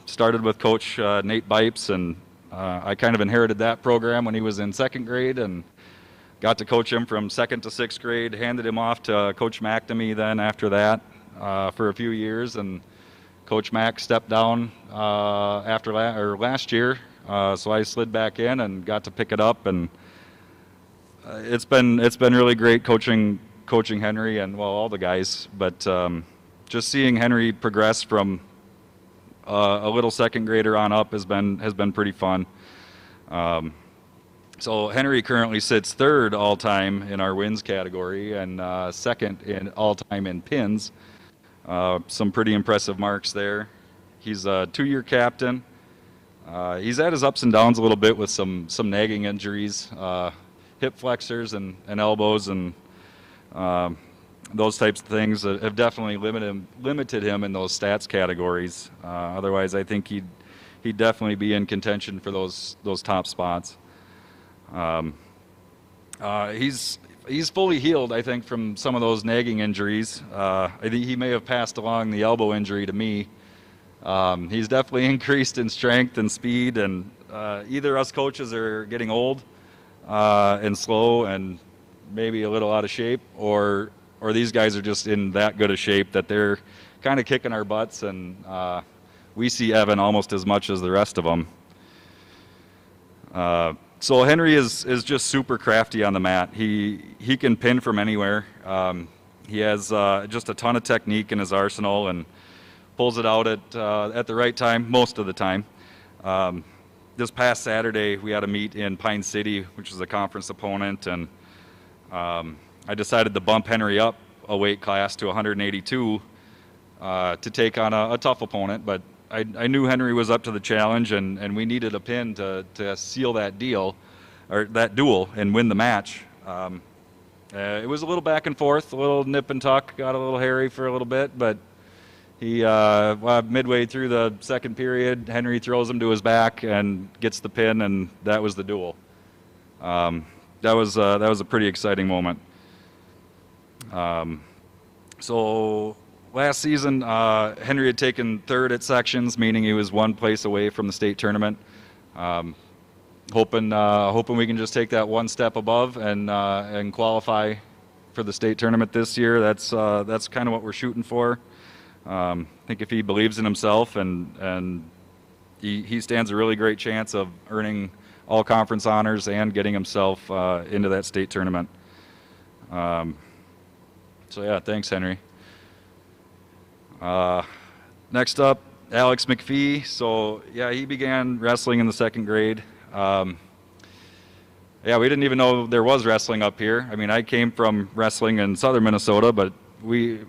Started with Coach Nate Bipes, and I kind of inherited that program when he was in 2nd grade, and got to coach him from 2nd to 6th grade. Handed him off to Coach McNamee then after that for a few years, and Coach Mack stepped down after last year, so I slid back in and got to pick it up, and it's been really great coaching Henry and all the guys, but just seeing Henry progress from a little 2nd grader on up has been pretty fun. So Henry currently sits 3rd all time in our wins category and 2nd in all time in pins. Some pretty impressive marks there. He's a 2-year captain. He's had his ups and downs a little bit with some nagging injuries, hip flexors and elbows and those types of things that have definitely limited him in those stats categories. Otherwise, I think he'd definitely be in contention for those top spots. He's fully healed, I think, from some of those nagging injuries. I think he may have passed along the elbow injury to me. He's definitely increased in strength and speed, and either us coaches are getting old and slow and maybe a little out of shape, or these guys are just in that good a shape that they're kind of kicking our butts, and we see Evan almost as much as the rest of them. So Henry is just super crafty on the mat. He can pin from anywhere. He has just a ton of technique in his arsenal and pulls it out at the right time most of the time. This past Saturday, we had a meet in Pine City, which is a conference opponent, and I decided to bump Henry up a weight class to 182 to take on a tough opponent, but I knew Henry was up to the challenge, and we needed a pin to seal that deal, or that duel, and win the match. It was a little back and forth, a little nip and tuck, got a little hairy for a little bit, but he, midway through the second period, Henry throws him to his back and gets the pin, and that was the duel. That was a pretty exciting moment. So last season, Henry had taken third at sections, meaning he was one place away from the state tournament. Hoping we can just take that one step above and qualify for the state tournament this year. That's kind of what we're shooting for. I think if he believes in himself and he stands a really great chance of earning all conference honors and getting himself into that state tournament. So yeah, thanks, Henry. Next up, Alex McPhee. So yeah, he began wrestling in the second grade. Yeah, we didn't even know there was wrestling up here. I mean, I came from wrestling in southern Minnesota, but we,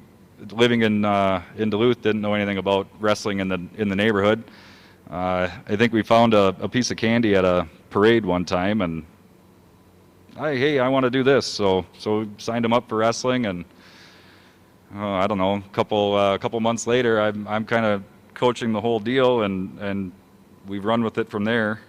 living in Duluth, didn't know anything about wrestling in the neighborhood. I think we found a piece of candy at a parade one time, and hey, I want to do this. So we signed him up for wrestling, and I don't know, a couple months later, I'm kind of coaching the whole deal, and we've run with it from there.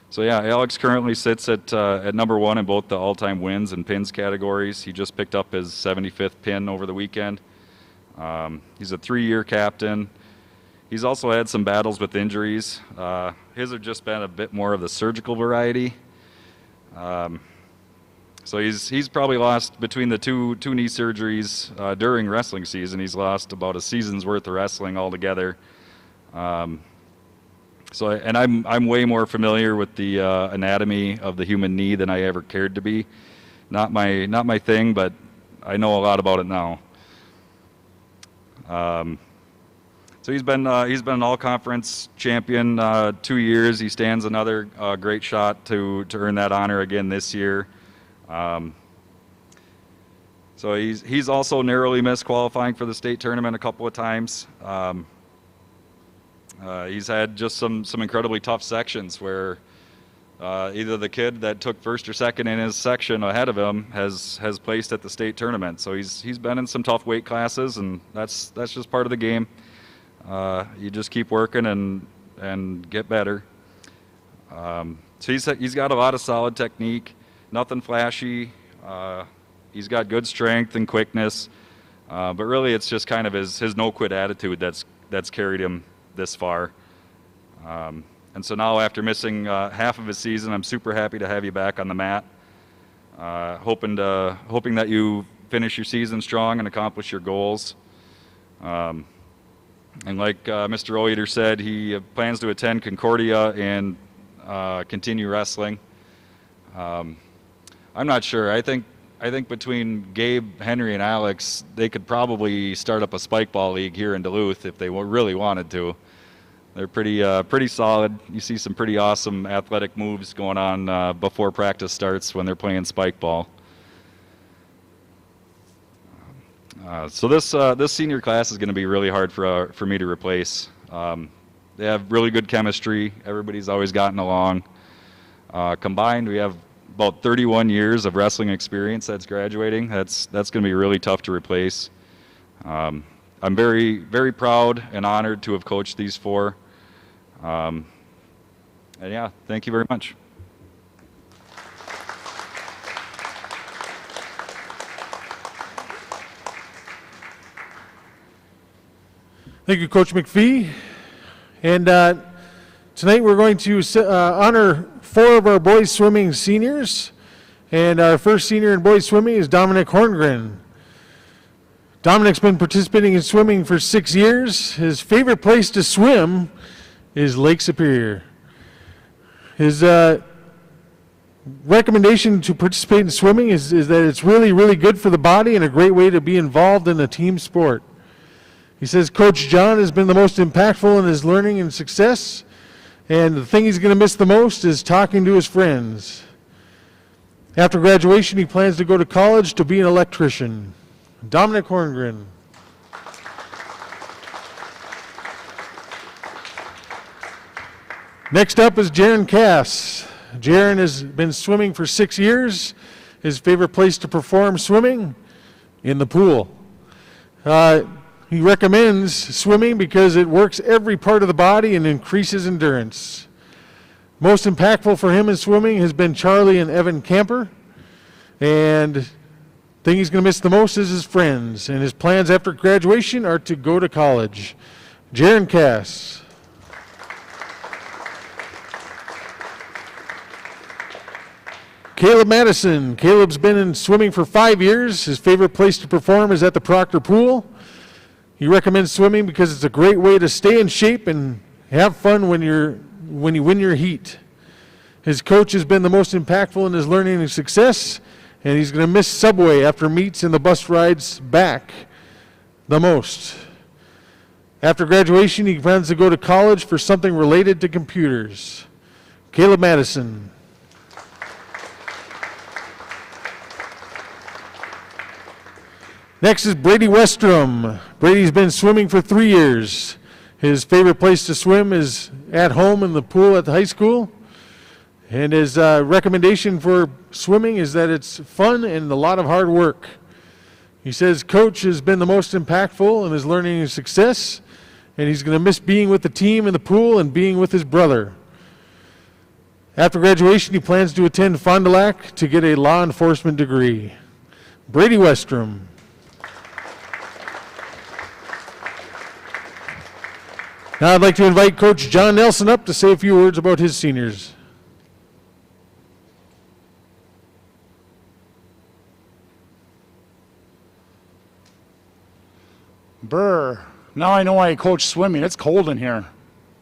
So yeah, Alex currently sits at number one in both the all-time wins and pins categories. He just picked up his 75th pin over the weekend. He's a 3-year captain. He's also had some battles with injuries. His have just been a bit more of the surgical variety. So he's probably lost, between the two knee surgeries during wrestling season, he's lost about a season's worth of wrestling altogether. So, and I'm way more familiar with the anatomy of the human knee than I ever cared to be. Not my thing, but I know a lot about it now. So he's been an all-conference champion 2 years. He stands another great shot to earn that honor again this year. So he's also narrowly missed qualifying for the state tournament a couple of times. He's had just some incredibly tough sections where either the kid that took first or second in his section ahead of him has placed at the state tournament. So he's been in some tough weight classes, and that's just part of the game. You just keep working and get better. So he's got a lot of solid technique, nothing flashy. He's got good strength and quickness, but really it's just kind of his no-quit attitude that's carried him this far. And so now, after missing half of his season, I'm super happy to have you back on the mat. Hoping that you finish your season strong and accomplish your goals. And like Mr. Roeder said, he plans to attend Concordia and continue wrestling. I'm not sure. I think between Gabe, Henry, and Alex, they could probably start up a spike ball league here in Duluth if they really wanted to. They're pretty solid. You see some pretty awesome athletic moves going on before practice starts when they're playing spike ball. So this senior class is going to be really hard for me to replace. They have really good chemistry. Everybody's always gotten along. Combined, we have about 31 years of wrestling experience that's graduating. That's going to be really tough to replace. I'm very, very proud and honored to have coached these four. And yeah, thank you very much. Thank you, Coach McPhee. And tonight we're going to honor 4 of our boys swimming seniors. And our first senior in boys swimming is Dominic Horngren. Dominic's been participating in swimming for 6 years. His favorite place to swim is Lake Superior. His recommendation to participate in swimming is that it's really, really good for the body and a great way to be involved in a team sport. He says Coach John has been the most impactful in his learning and success, and the thing he's going to miss the most is talking to his friends. After graduation, he plans to go to college to be an electrician. Dominic Horngren. Next up is Jaron Cass. Jaron has been swimming for 6 years. His favorite place to perform swimming? In the pool. He recommends swimming because it works every part of the body and increases endurance. Most impactful for him in swimming has been Charlie and Evan Camper. And the thing he's going to miss the most is his friends. And his plans after graduation are to go to college. Jaron Cass. Caleb Madison. Caleb's been in swimming for 5 years. His favorite place to perform is at the Proctor Pool. He recommends swimming because it's a great way to stay in shape and have fun when you win your heat. His coach has been the most impactful in his learning and success, and he's going to miss Subway after meets and the bus rides back the most. After graduation, he plans to go to college for something related to computers. Caleb Madison. Next is Brady Westrom. Brady's been swimming for 3 years. His favorite place to swim is at home in the pool at the high school. And his recommendation for swimming is that it's fun and a lot of hard work. He says coach has been the most impactful in his learning and success, and he's going to miss being with the team in the pool and being with his brother. After graduation, he plans to attend Fond du Lac to get a law enforcement degree. Brady Westrom. Now I'd like to invite Coach John Nelson up to say a few words about his seniors. Brr. Now I know why I coach swimming. It's cold in here.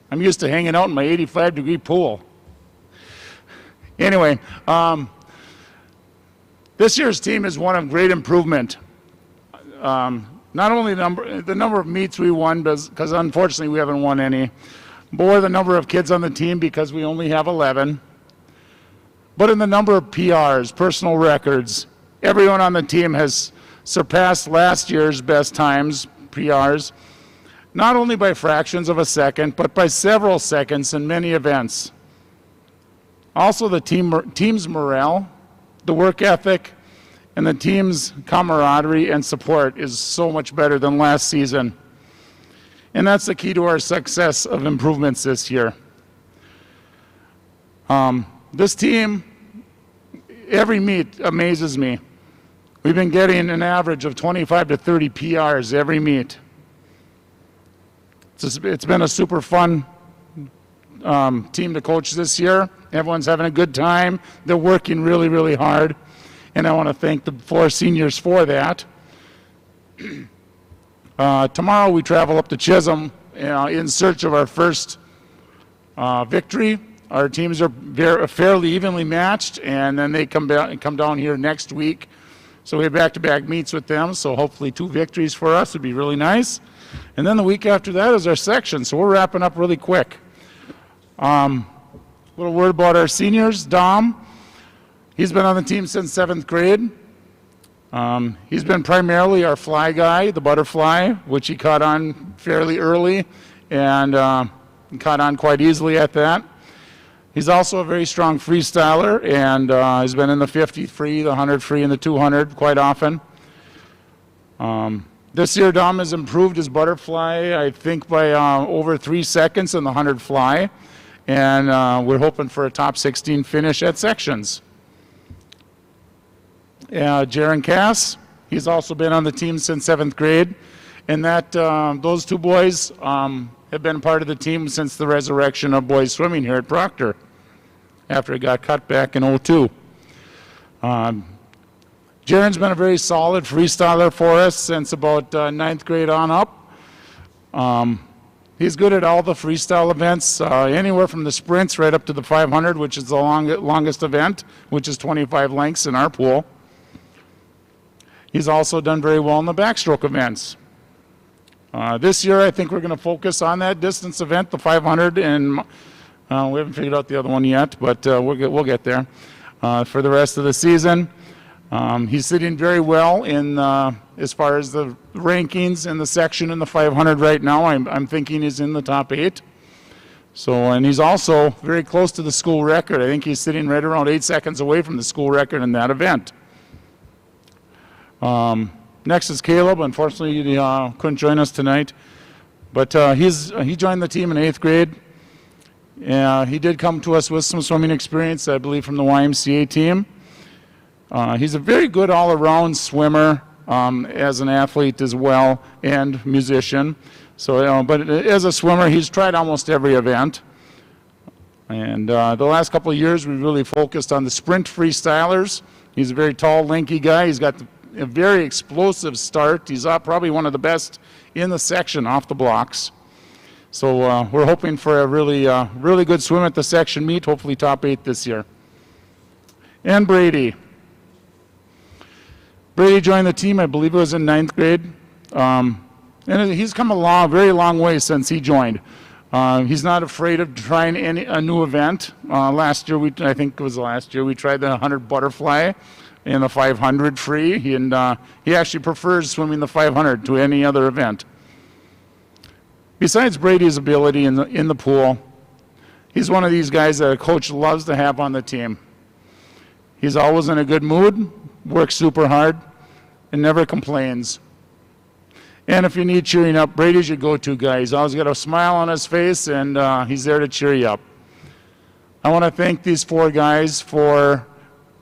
I'm used to hanging out in my 85-degree pool. Anyway, this year's team is one of great improvement. Not only the number of meets we won, because unfortunately we haven't won any, or the number of kids on the team because we only have 11, but in the number of PRs, personal records. Everyone on the team has surpassed last year's best times, PRs, not only by fractions of a second, but by several seconds in many events. Also, the team's morale, the work ethic, and the team's camaraderie and support is so much better than last season. And that's the key to our success of improvements this year. This team, every meet amazes me. We've been getting an average of 25 to 30 PRs every meet. It's been a super fun team to coach this year. Everyone's having a good time. They're working really, really hard. And I want to thank the 4 seniors for that. Tomorrow we travel up to Chisholm in search of our first victory. Our teams are fairly evenly matched, and then they come down here next week. So we have back-to-back meets with them, so hopefully 2 victories for us would be really nice. And then the week after that is our section, so we're wrapping up really quick. Little word about our seniors. Dom, he's been on the team since 7th grade. He's been primarily our fly guy, the butterfly, which he caught on fairly early and caught on quite easily at that. He's also a very strong freestyler and has been in the 50 free, the 100 free, and the 200 quite often. This year, Dom has improved his butterfly, I think, by over 3 seconds in the 100 fly, and we're hoping for a top 16 finish at sections. Jaron Cass, he's also been on the team since 7th grade, and those 2 boys have been part of the team since the resurrection of boys swimming here at Proctor after it got cut back in '02. Jaron's been a very solid freestyler for us since about 9th grade on up. He's good at all the freestyle events, anywhere from the sprints right up to the 500, which is the longest event, which is 25 lengths in our pool. He's also done very well in the backstroke events. This year, I think we're going to focus on that distance event, the 500, and we haven't figured out the other one yet, but we'll get there. For the rest of the season, he's sitting very well in as far as the rankings in the section in the 500 right now. I'm thinking he's in the top 8. So, and he's also very close to the school record. I think he's sitting right around 8 seconds away from the school record in that event. Next is Caleb. Unfortunately, he couldn't join us tonight, but he joined the team in 8th grade. He did come to us with some swimming experience, I believe, from the YMCA team. He's a very good all-around swimmer as an athlete as well, and musician. So, but as a swimmer, he's tried almost every event. And the last couple of years, we really focused on the sprint freestylers. He's a very tall, lanky guy. He's got a very explosive start. He's probably one of the best in the section off the blocks. So we're hoping for a really good swim at the section meet, hopefully top 8 this year. And Brady. Brady joined the team, I believe it was in 9th grade. And he's come a very long way since he joined. He's not afraid of trying a new event. Last year, I think it was last year, we tried the 100 butterfly and the 500 free, and he actually prefers swimming the 500 to any other event. Besides Brady's ability in the pool, he's one of these guys that a coach loves to have on the team. He's always in a good mood, works super hard, and never complains. And if you need cheering up, Brady's your go-to guy. He's always got a smile on his face, and he's there to cheer you up. I want to thank these 4 guys for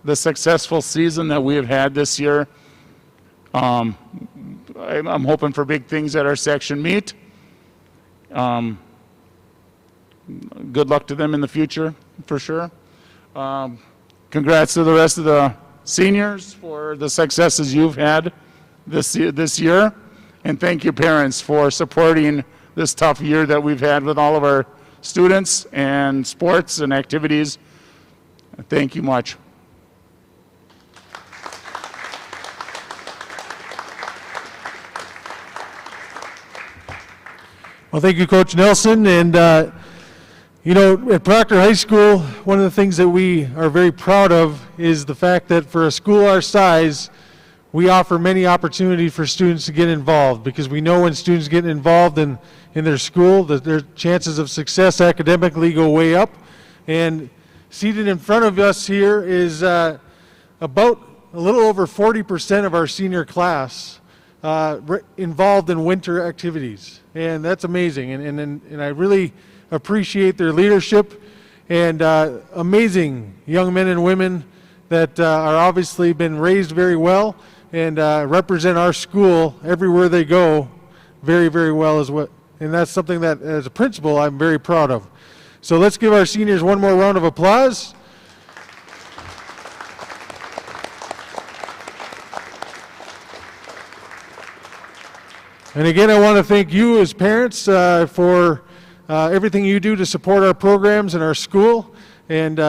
the successful season that we have had this year. I'm hoping for big things at our section meet. Good luck to them in the future, for sure. Congrats to the rest of the seniors for the successes you've had this year. And thank you, parents, for supporting this tough year that we've had with all of our students and sports and activities. Thank you much. Well, thank you, Coach Nelson. And, you know, at Proctor High School, one of the things that we are very proud of is the fact that for a school our size, we offer many opportunities for students to get involved, because we know when students get involved in their school, that their chances of success academically go way up. And seated in front of us here is about a little over 40% of our senior class involved in winter activities. And that's amazing. And I really appreciate their leadership and amazing young men and women that are obviously been raised very well and represent our school everywhere they go very, very well as well. And that's something that, as a principal, I'm very proud of. So let's give our seniors one more round of applause. And again, I want to thank you as parents for everything you do to support our programs and our school. And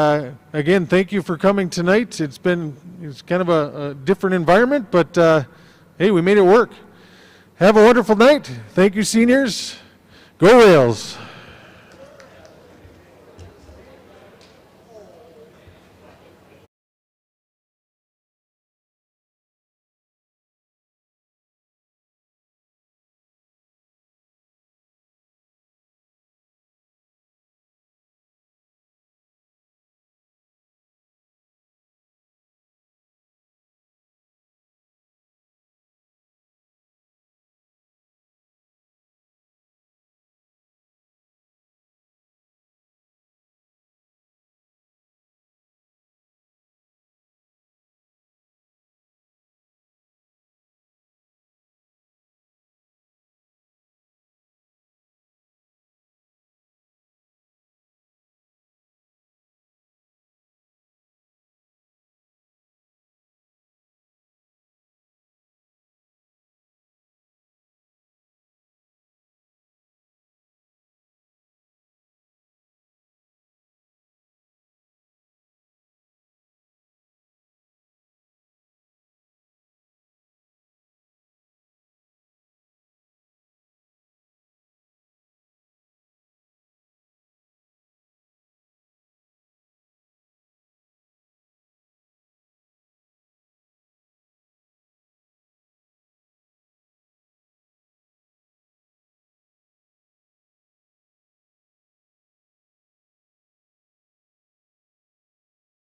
again, thank you for coming tonight. It's kind of a different environment, but hey, we made it work. Have a wonderful night. Thank you, seniors. Go Whales.